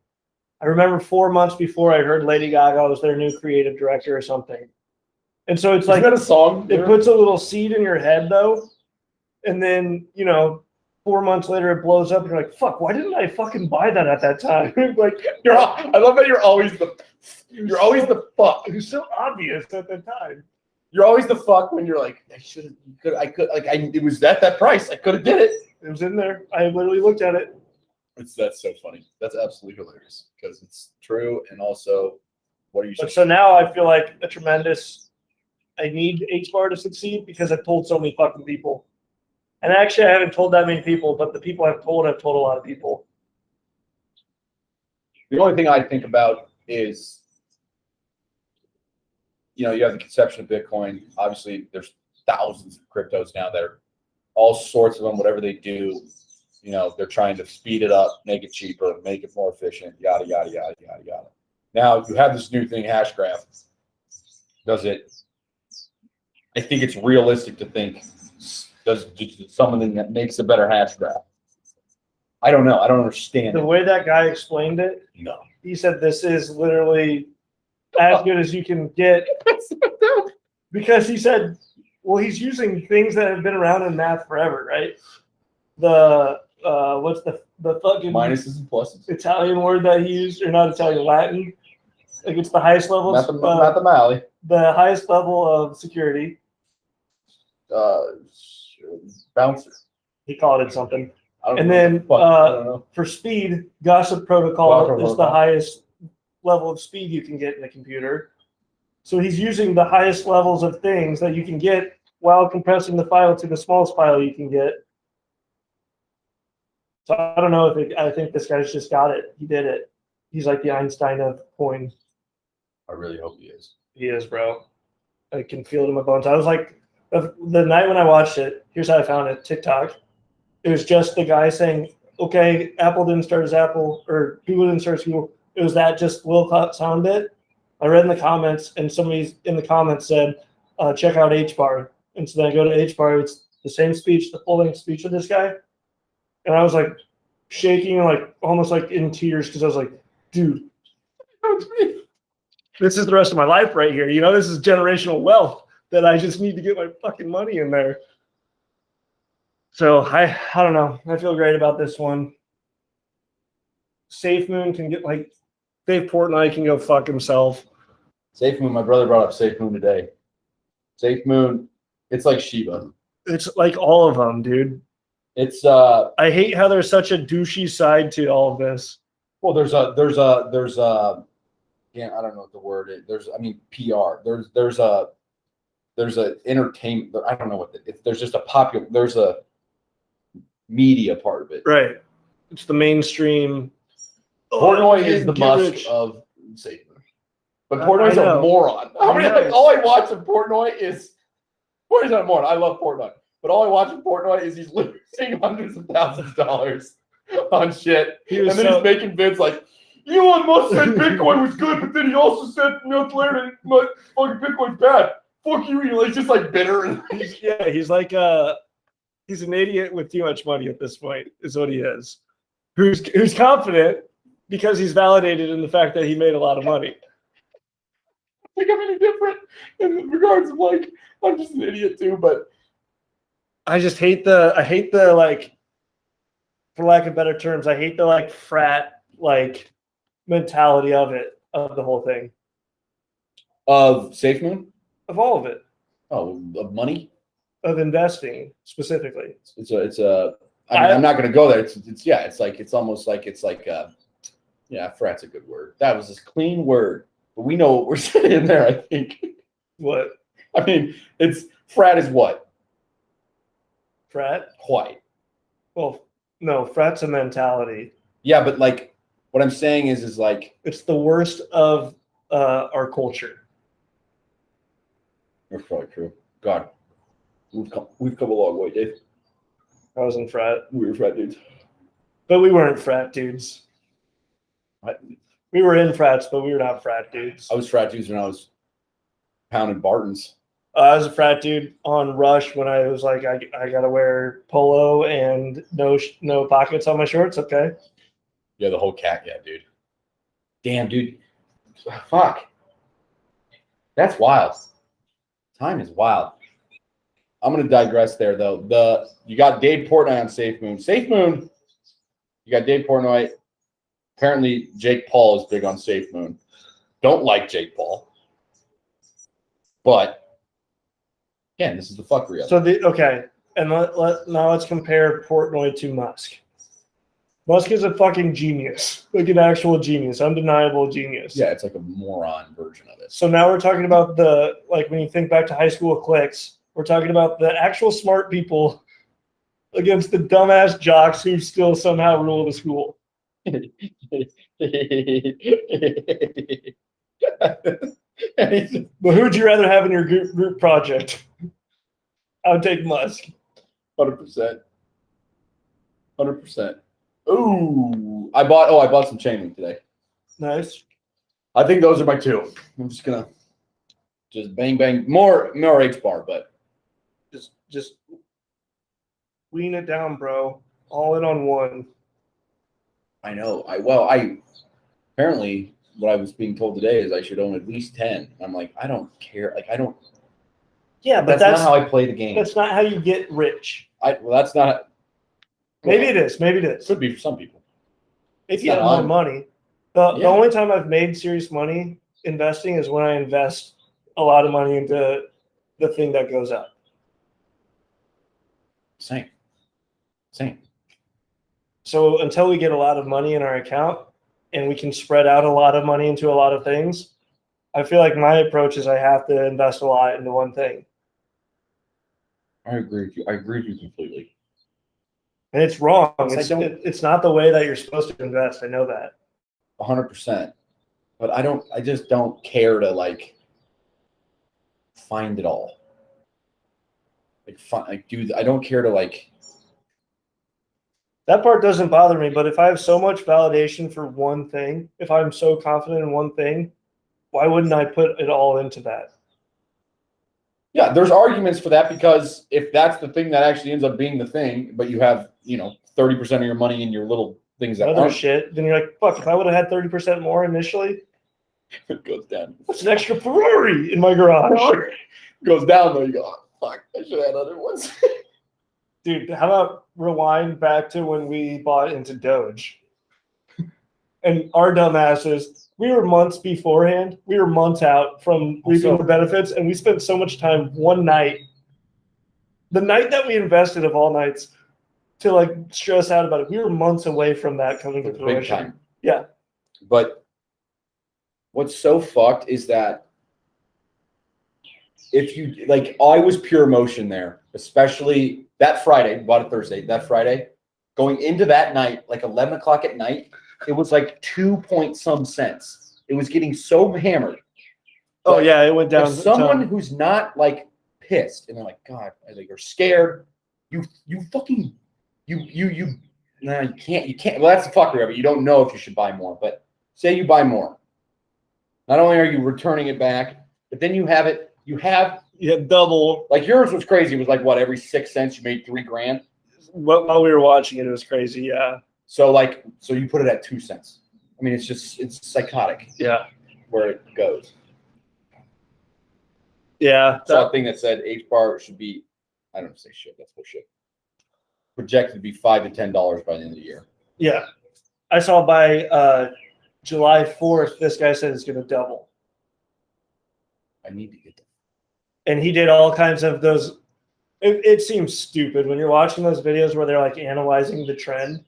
I remember 4 months before I heard Lady Gaga was their new creative director or something. And so it's like, is that a song? It puts a little seed in your head though. And then, 4 months later it blows up and you're like, fuck, why didn't I fucking buy that at that time? Like I love that you're always the fuck. It was so obvious at the time. You're always the fuck when you're like, it was at that price. I could have did it. It was in there. I literally looked at it. That's so funny. That's absolutely hilarious because it's true. And also, what are you saying? So now I feel like I need H-bar to succeed because I've told so many fucking people. And actually, I haven't told that many people, but the people I've told a lot of people. The only thing I think about is, you have the conception of Bitcoin. Obviously, there's thousands of cryptos now that are all sorts of them, whatever they do. They're trying to speed it up, make it cheaper, make it more efficient, yada, yada, yada, yada, yada. Now, you have this new thing, Hashgraph. I think it's realistic to think, does something that makes a better Hashgraph? I don't know. I don't understand the way that guy explained it. No. He said this is literally as good as you can get. Because he said, well, he's using things that have been around in math forever, right? what's the fucking Minuses and pluses. Italian word that he used, or not Italian, Latin? Like it's the highest level. Mathemally. The highest level of security. Bouncer. He called it something. And know then what the fuck, I don't know. for speed, gossip protocol is the highest level of speed you can get in a computer. So he's using the highest levels of things that you can get while compressing the file to the smallest file you can get. So I don't know if I think this guy's just got it. He did it. He's like the Einstein of coin. I really hope he is. He is, bro. I can feel it in my bones. I was like, the night when I watched it, here's how I found it, TikTok. It was just the guy saying, okay, Apple didn't start as Apple, or Google didn't start as Google. It was that just little sound bit. I read in the comments, and somebody in the comments said, check out HBAR. And so then I go to HBAR. It's the same speech, the full-length speech of this guy. And I was like shaking, like almost like in tears, because I was like, dude, this is the rest of my life right here. You know, this is generational wealth that I just need to get my fucking money in there. So I don't know. I feel great about this one. Safe Moon can get like Dave Portnoy can go fuck himself. Safe Moon. My brother brought up Safe Moon today. Safe Moon. It's like Shiba. It's like all of them, dude. It's I hate how there's such a douchey side to all of this. well, there's a yeah, I don't know what the word is. PR. There's a entertainment. I don't know what there's just there's a media part of it. Right. It's the mainstream. Portnoy is the Musk of Safe Moon. But Portnoy's a moron. All I watch of Portnoy is Portnoy's not a moron. I love Portnoy. But all I watch of Portnoy is he's losing hundreds of thousands of dollars on shit. And then he's making bids like, Elon Musk said Bitcoin was good, but then he also said months later that fucking Bitcoin's bad. Fuck you, Elon. He's just like bitter. And he's like he's an idiot with too much money at this point, is what he is. Who's confident because he's validated in the fact that he made a lot of money. I think I'm any different in regards of like, I'm just an idiot too, but I just hate the like, for lack of better terms, I hate the like frat like mentality of the whole thing. Of Safe Moon? Of all of it. Oh, of money? Of investing specifically. I'm not going to go there. Frat's a good word. That was a clean word, but we know what we're saying there. I think. What? I mean, frat is what? Frat? White. Well, no, frat's a mentality. Yeah, but like, what I'm saying is like it's the worst of our culture. That's probably true. God, we've come a long way, Dave. I was in frat. We were frat dudes, but we weren't frat dudes. We were in frats, but we were not frat dudes. I was frat dudes when I was pounding Bartons. I was a frat dude on Rush when I was like, I gotta wear polo and no pockets on my shorts. Okay. Yeah, the whole cat. Yeah, dude. Damn, dude. Fuck. That's wild. Time is wild. I'm gonna digress there though. You got Dave Portnoy on Safe Moon. Safe Moon. You got Dave Portnoy. Apparently, Jake Paul is big on Safe Moon. Don't like Jake Paul, but again, this is the fuckery. So and now let's compare Portnoy to Musk. Musk is a fucking genius, like an actual genius, undeniable genius. Yeah, it's like a moron version of it. So now we're talking about when you think back to high school cliques, we're talking about the actual smart people against the dumbass jocks who still somehow rule the school. But who'd you rather have in your group project? I would take Musk. 100%. 100%. Ooh, I bought some chain link today. Nice. I think those are my two. I'm just gonna bang bang more H-bar, but just wean it down, bro. All in on one. I know. Apparently what I was being told today is I should own at least 10. I'm like, I don't care. Like I don't. Yeah, but that's not how I play the game. That's not how you get rich. That's not. Maybe it is. Maybe it is. Could be for some people. If you have more money. The only time I've made serious money investing is when I invest a lot of money into the thing that goes up. Same. So until we get a lot of money in our account and we can spread out a lot of money into a lot of things, I feel like my approach is I have to invest a lot into one thing. I agree with you. I agree with you completely. And it's wrong. It's not the way that you're supposed to invest. I know that. 100%. But I just don't care to like find it all. I don't care to like. That part doesn't bother me, but if I have so much validation for one thing, if I'm so confident in one thing, why wouldn't I put it all into that? Yeah, there's arguments for that because if that's the thing that actually ends up being the thing, but you have, 30% of your money in your little things that other shit, then you're like, fuck, if I would have had 30% more initially, it goes down. What's an extra Ferrari in my garage? It goes down though, you go, oh, fuck, I should have had other ones. Dude, how about rewind back to when we bought into Doge? And our dumbasses, we were months beforehand. We were months out from reaping the benefits, and we spent so much time one night, the night that we invested of all nights, to like stress out about it. We were months away from that coming to fruition. Big time. Yeah. But what's so fucked is that if you like, I was pure emotion there, especially that Friday, bought it Thursday, that Friday, going into that night, like 11 o'clock at night, it was like 2 point some cents. It was getting so hammered. Oh yeah, it went down. If someone who's not like pissed and they're like, God, they're scared, you can't. Well, that's the fuckery of it. You don't know if you should buy more, but say you buy more. Not only are you returning it back, but then you have double. Like yours was crazy. It was like what, every 6 cents you made $3,000. While we were watching it, it was crazy. Yeah. So you put it at 2 cents. I mean, it's psychotic. Yeah. Where it goes. Yeah. I saw a thing that said H bar should be, I don't say shit. That's bullshit. Projected to be $5 to $10 by the end of the year. Yeah. I saw by July 4th, this guy said it's going to double. I need to get that. And he did all kinds of those. It seems stupid when you're watching those videos where they're like analyzing the trend.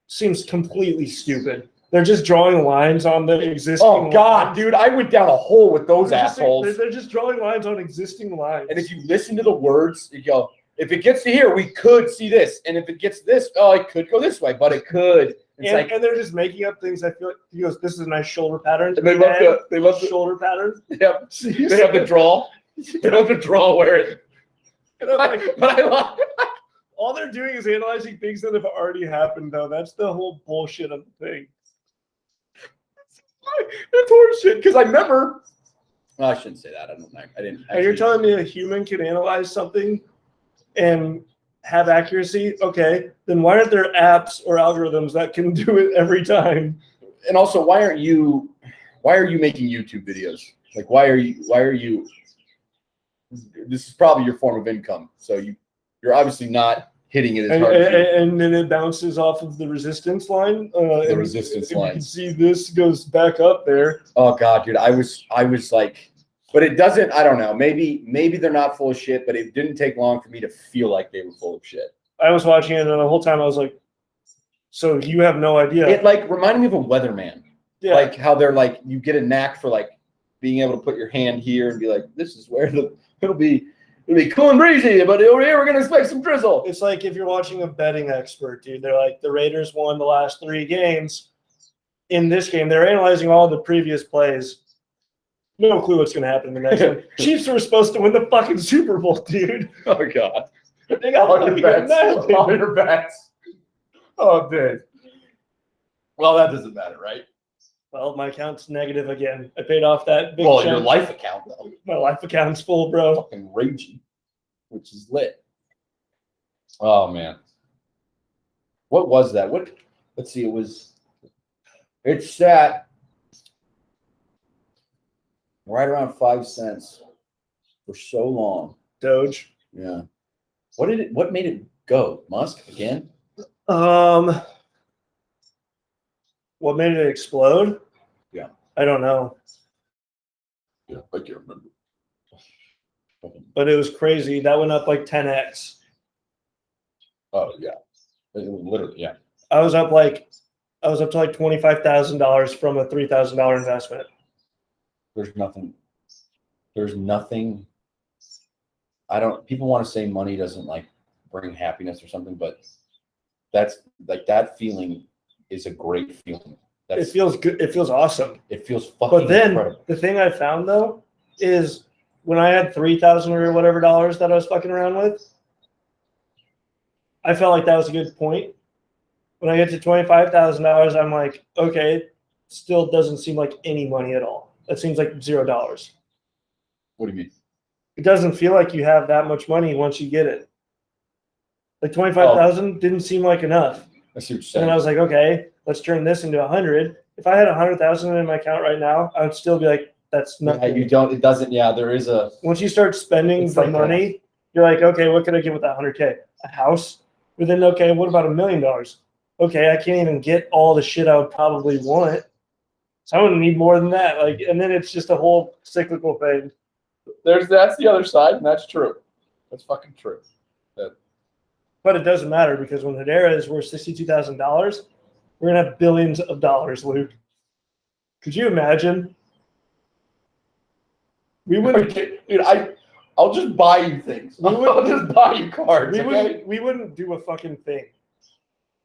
Seems completely stupid. They're just drawing lines on the existing. Oh God, dude, I went down a hole with those assholes. They're just drawing lines on existing lines. And if you listen to the words, you go, if it gets to here, we could see this, and if it gets this, oh, it could go this way, but it could. And they're just making up things. I feel like he goes, "This is a nice shoulder pattern." And they love the shoulder pattern. Yep. They have the draw. They have the draw where it. All they're doing is analyzing things that have already happened, though. That's the whole bullshit of the thing. That's horseshit. Because I remember. Well, I shouldn't say that. I didn't. And you're telling me a human can analyze something and have accuracy? Okay, then why aren't there apps or algorithms that can do it every time? And also, why are you making YouTube videos? Like, why are you? This is probably your form of income, so you're obviously not hitting it as hard. And then it bounces off of the resistance line. The resistance line. You can see this goes back up there. Oh God, dude, I was like, but it doesn't. I don't know. Maybe they're not full of shit, but it didn't take long for me to feel like they were full of shit. I was watching it, and the whole time I was like, "So you have no idea?" It like reminded me of a weatherman. Yeah. Like how they're like, you get a knack for like being able to put your hand here and be like, this is where it'll be cool and breezy, but over here we're gonna expect some drizzle. It's like if you're watching a betting expert, dude. They're like, the Raiders won the last 3 games. In this game, they're analyzing all the previous plays. No clue what's gonna happen in the next one. Chiefs were supposed to win the fucking Super Bowl, dude. Oh God. They got all your bets. All your bets. Oh, dude. Well, that doesn't matter, right? Well, my account's negative again. I paid off that big chunk. Your life account, though. My life account's full, bro. Fucking raging, which is lit. Oh, man. What was that? Let's see. It sat right around 5 cents for so long. Doge. Yeah. What made it go? Musk again? What made it explode? Yeah. I don't know. Yeah, I can't remember. But it was crazy. That went up like 10x. Oh yeah, literally yeah. I was up to like $25,000 from a $3,000 investment. There's nothing. People want to say money doesn't like bring happiness or something, but that's like that feeling is a great feeling. It feels good. It feels awesome. It feels fucking But then incredible. the thing I found though is when I had $3,000 or whatever dollars that I was fucking around with, I felt like that was a good point. When I get to $25,000, I'm like, okay, still doesn't seem like any money at all. That seems like $0. What do you mean? It doesn't feel like you have that much money once you get it. Like 25,000 didn't seem like enough. I see what you're saying. And then I was like, okay, let's turn this into 100. If I had 100,000 in my account right now, I would still be like, that's nothing. Yeah, you don't. It doesn't. Yeah, there is a. Once you start spending the money, you're like, okay, what can I get with that 100K? A house? But then, okay, what about $1 million? Okay, I can't even get all the shit I would probably want. So I would need more than that. Like, and then it's just a whole cyclical thing. That's the other side, and that's true. That's fucking true. But it doesn't matter because when Hedera is worth $62,000, we're gonna have billions of dollars, Luke. Could you imagine? We wouldn't, dude. I'll just buy you things. I'll just buy you cards. We wouldn't do a fucking thing.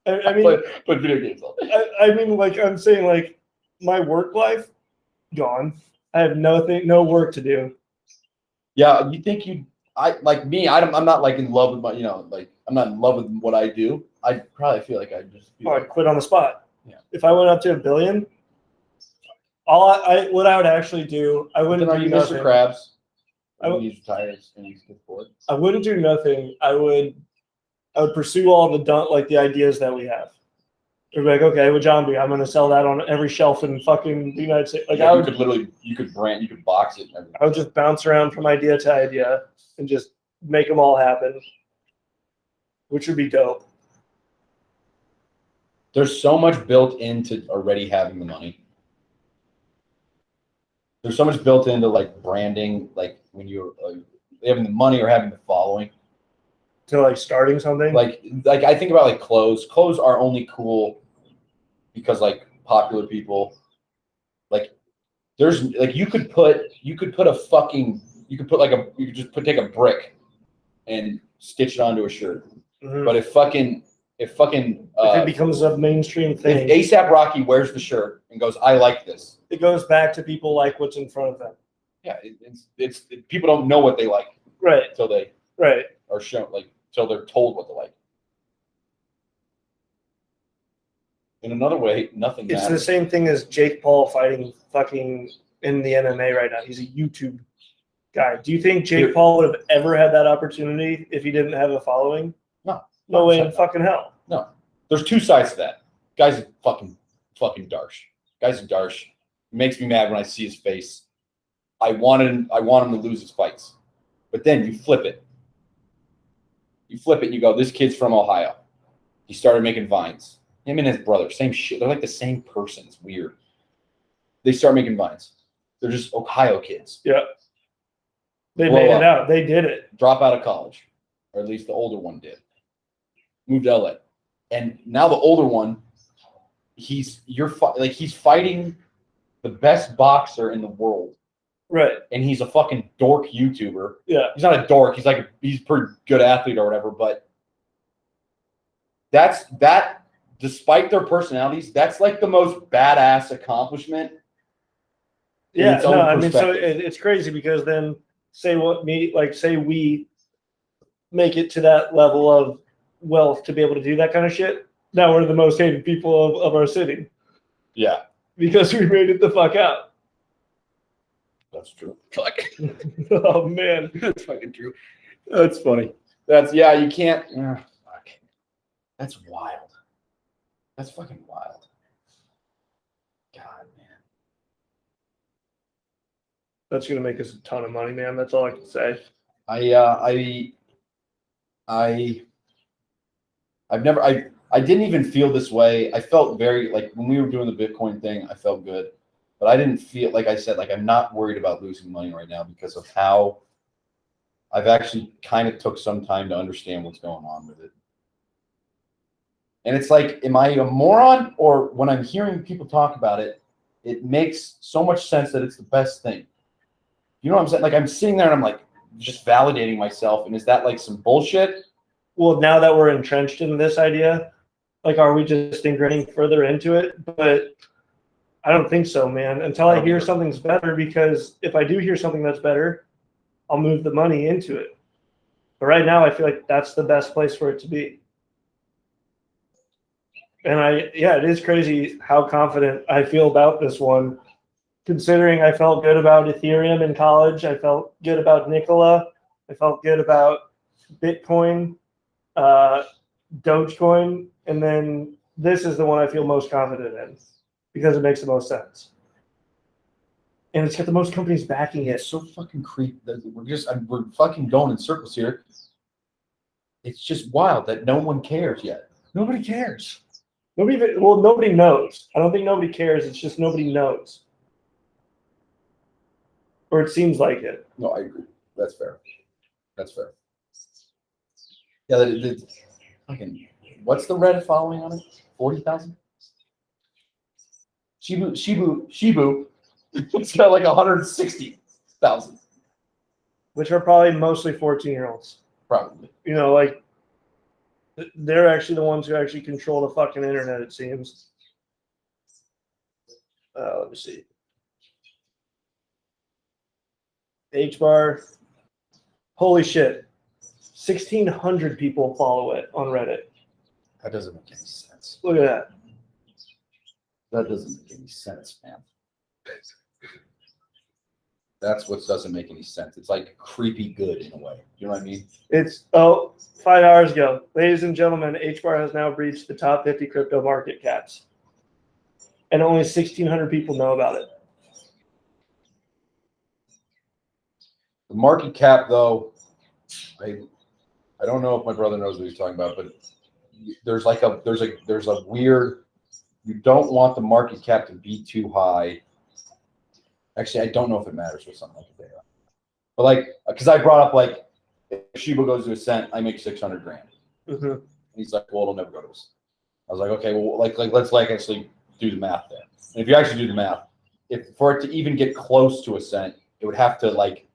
I mean, but video games all day. I mean, like I'm saying, like my work life gone. I have no work to do. Yeah, you think like me? I'm not like in love with my, like I'm not in love with what I do. I probably feel like I'd quit on the spot. Yeah. If I went up to $1 billion, what I would actually do, I wouldn't do nothing. Mr. Krabs. When he's retired and he's good for it. I wouldn't do nothing. I would pursue all the ideas that we have. It'd be like, okay, with John B, I'm going to sell that on every shelf in fucking the United States. Like, yeah, you could box it. And everything. I would just bounce around from idea to idea and just make them all happen, which would be dope. There's so much built into already having the money. There's so much built into like branding, like when you're having the money or having the following. To like starting something. Like I think about like clothes. Clothes are only cool because like popular people, like there's like you could take a brick and stitch it onto a shirt. Mm-hmm. But if it becomes a mainstream thing, if ASAP Rocky wears the shirt and goes, I like this, it goes back to people like what's in front of them. Yeah, it's people don't know what they like, right? Until they are shown, like until they're told what they like. In another way, nothing matters. It's the same thing as Jake Paul fighting fucking in the MMA right now. He's a YouTube guy. Do you think Jake Paul would have ever had that opportunity if he didn't have a following? No way in fucking hell. No. There's two sides to that. Guy's fucking darsh. Guy's a darsh. It makes me mad when I see his face. I want him to lose his fights. But then you flip it. And you go, this kid's from Ohio. He started making vines. Him and his brother, same shit. They're like the same person. It's weird. They start making vines. They're just Ohio kids. Yeah. They made it out. They did it. Drop out of college. Or at least the older one did. Moved to LA. And now the older one, he's fighting the best boxer in the world. Right. And he's a fucking dork YouTuber. Yeah. He's not a dork. He's a pretty good athlete or whatever, but that despite their personalities, that's like the most badass accomplishment. Yeah, no, I mean, so it's crazy because then say we make it to that level of wealth to be able to do that kind of shit. Now we're the most hated people of our city. Yeah. Because we made it the fuck out. That's true. Fuck. Oh man. That's fucking true. That's funny. You can't. Fuck. That's wild. That's fucking wild. God, man. That's gonna make us a ton of money, man. That's all I can say. I didn't even feel this way. I felt very like when we were doing the Bitcoin thing, I felt good. But I didn't feel, like I said, like I'm not worried about losing money right now because of how I've actually kind of took some time to understand what's going on with it. And it's like, am I a moron? Or when I'm hearing people talk about it, it makes so much sense that it's the best thing. You know what I'm saying? Like I'm sitting there and I'm like just validating myself. And is that like some bullshit? Well, now that we're entrenched in this idea, like, are we just ingraining further into it? But I don't think so, man, until I hear something's better, because if I do hear something that's better, I'll move the money into it. But right now, I feel like that's the best place for it to be. And it is crazy how confident I feel about this one, considering I felt good about Ethereum in college. I felt good about Nikola. I felt good about Bitcoin, Dogecoin, and then this is the one I feel most confident in because it makes the most sense. And it's got the most companies backing it. It's so fucking creepy. We're fucking going in circles here. It's just wild that no one cares yet. Nobody cares. Nobody knows. I don't think nobody cares. It's just nobody knows. Or it seems like it. No, I agree. That's fair. That's fair. Yeah, fucking, what's the Reddit following on it? 40,000? Shibu. It's got like 160,000. Which are probably mostly 14-year-olds. Probably. You know, like, they're actually the ones who actually control the fucking internet, it seems. Let me see. H-bar. Holy shit. 1,600 people follow it on Reddit. That doesn't make any sense. Look at that. That doesn't make any sense, man. That's what doesn't make any sense. It's like creepy good in a way. You know what I mean? It's 5 hours ago. Ladies and gentlemen, H-bar has now breached the top 50 crypto market caps. And only 1,600 people know about it. The market cap, though, I don't know if my brother knows what he's talking about, but there's a weird, you don't want the market cap to be too high. Actually, I don't know if it matters with something like that. But like, because I brought up like, if Shiba goes to a cent, I make 600 grand. Mm-hmm. And he's like, well, it'll never go to us. I was like, okay, well, like let's like actually do the math there. And if you actually do the math, if for it to even get close to a cent, it would have to like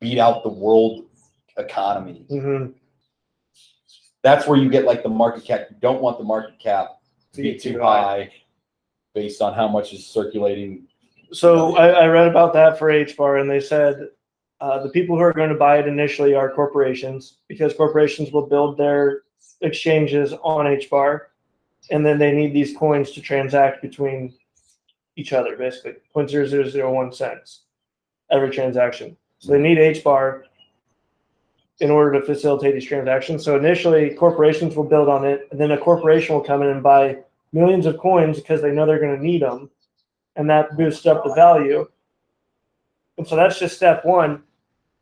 beat out the world economy. Mm-hmm. That's where you get like the market cap. You don't want the market cap to be too high based on how much is circulating. So I read about that for H-bar, and they said the people who are going to buy it initially are corporations, because corporations will build their exchanges on H-bar, and then they need these coins to transact between each other, basically 0.0001 cents every transaction. So they need H-bar in order to facilitate these transactions. So initially, corporations will build on it, and then a corporation will come in and buy millions of coins because they know they're going to need them, and that boosts up the value. And so that's just step one.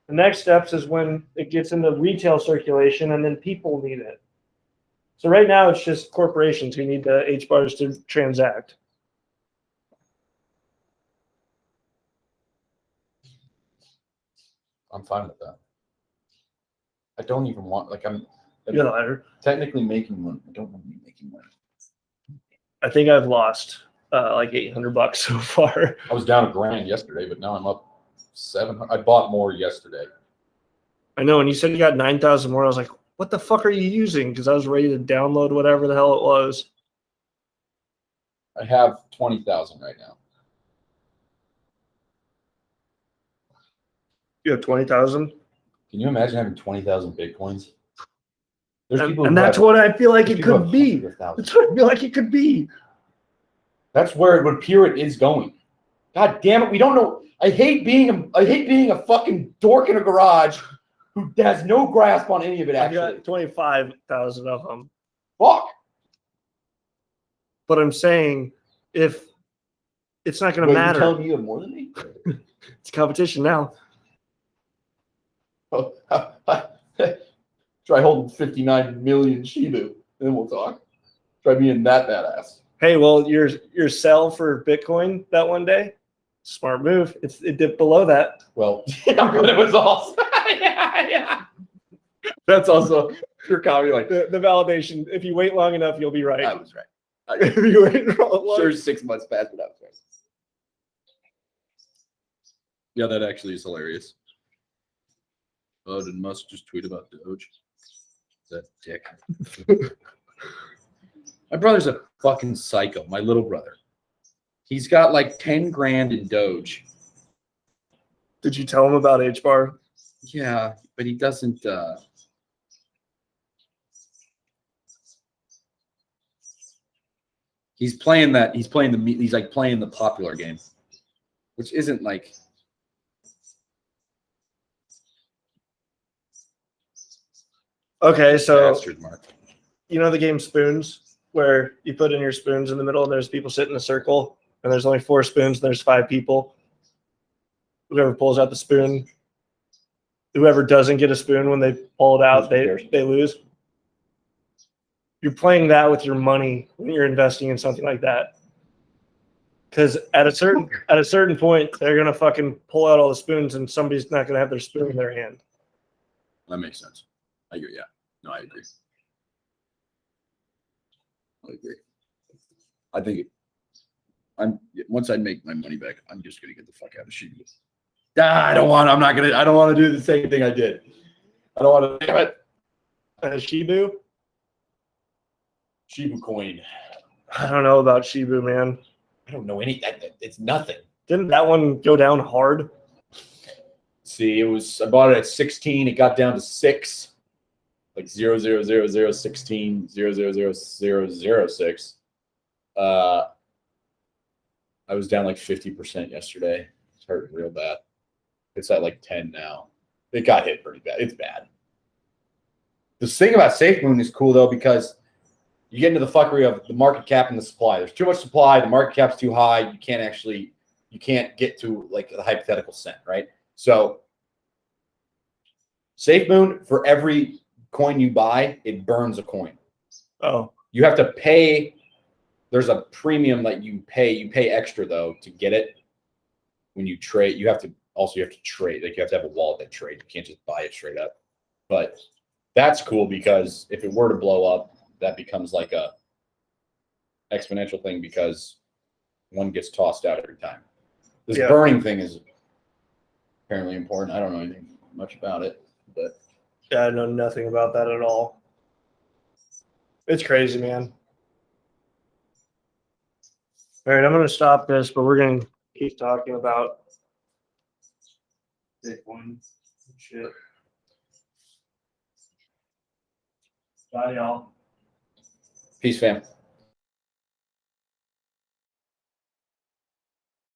The next steps is when it gets into retail circulation, and then people need it. So right now, it's just corporations who need the H-bars to transact. I'm fine with that. I don't even want, like, You're a liar. Technically making money. I don't want to be making money. I think I've lost like $800 so far. I was down $1,000 yesterday, but now I'm up 700. I bought more yesterday. I know, and you said you got 9,000 more. I was like, what the fuck are you using? Because I was ready to download whatever the hell it was. I have 20,000 right now. You have 20,000? Can you imagine having 20,000 Bitcoins? There's people and that's what I feel like it could be. 100,000. That's what I feel like it could be. That's where it would appear it is going. God damn it, we don't know. I hate being a fucking dork in a garage who has no grasp on any of it. Actually, I got 25,000 of them. Fuck. But I'm saying, if it's not going to matter. You're telling me you have more than me? It's competition now. Try holding 59 million Shibu. then we'll talk. Try being that badass. Hey, well, your sell for Bitcoin that one day, smart move. It dipped below that. Well, yeah, but it was also yeah. That's also pure comedy. Like The validation. If you wait long enough, you'll be right. I was right. If you wait long, Sure, 6 months passed, but I was right. Yeah, that actually is hilarious. Oh, did Musk just tweet about Doge? That dick. My brother's a fucking psycho. My little brother. He's got like 10 grand in Doge. Did you tell him about H bar? Yeah, but he doesn't. He's playing that. He's like playing the popular game, which isn't like. Okay, so Bastard, Mark. you know the game Spoons, where you put in your spoons in the middle, and there's people sitting in a circle, and there's only 4 spoons, and there's 5 people. Whoever pulls out the spoon, whoever doesn't get a spoon when they pull it out, they lose. You're playing that with your money when you're investing in something like that. Because at a certain point, they're gonna fucking pull out all the spoons, and somebody's not gonna have their spoon in their hand. That makes sense. I agree. Yeah. No, I agree. I agree. I think once I make my money back, I'm just gonna get the fuck out of Shibu. I don't want to do the same thing I did. I don't want to. Damn it. Shibu? Shibu coin. I don't know about Shibu, man. I don't know any. It's nothing. Didn't that one go down hard? See, I bought it at 16. It got down to 6, like 0.00016 0.00006. I was down like 50% yesterday. It's hurting real bad. It's at like 10 now. It got hit pretty bad. It's bad. The thing about Safe Moon is cool though, because you get into the fuckery of the market cap and the supply. There's too much supply. The market cap's too high. You can't get to like the hypothetical cent, right? So Safe Moon, for every coin you buy, it burns a coin. Oh. You have to pay. There's a premium that you pay. You pay extra though to get it. When you trade, you have to trade. Like you have to have a wallet that trades. You can't just buy it straight up. But that's cool because if it were to blow up, that becomes like a exponential thing because one gets tossed out every time. This burning thing is apparently important. I don't know anything much about it, but yeah, I know nothing about that at all. It's crazy, man. All right, I'm going to stop this, but we're going to keep talking about Bitcoin. Shit. Bye, y'all. Peace, fam.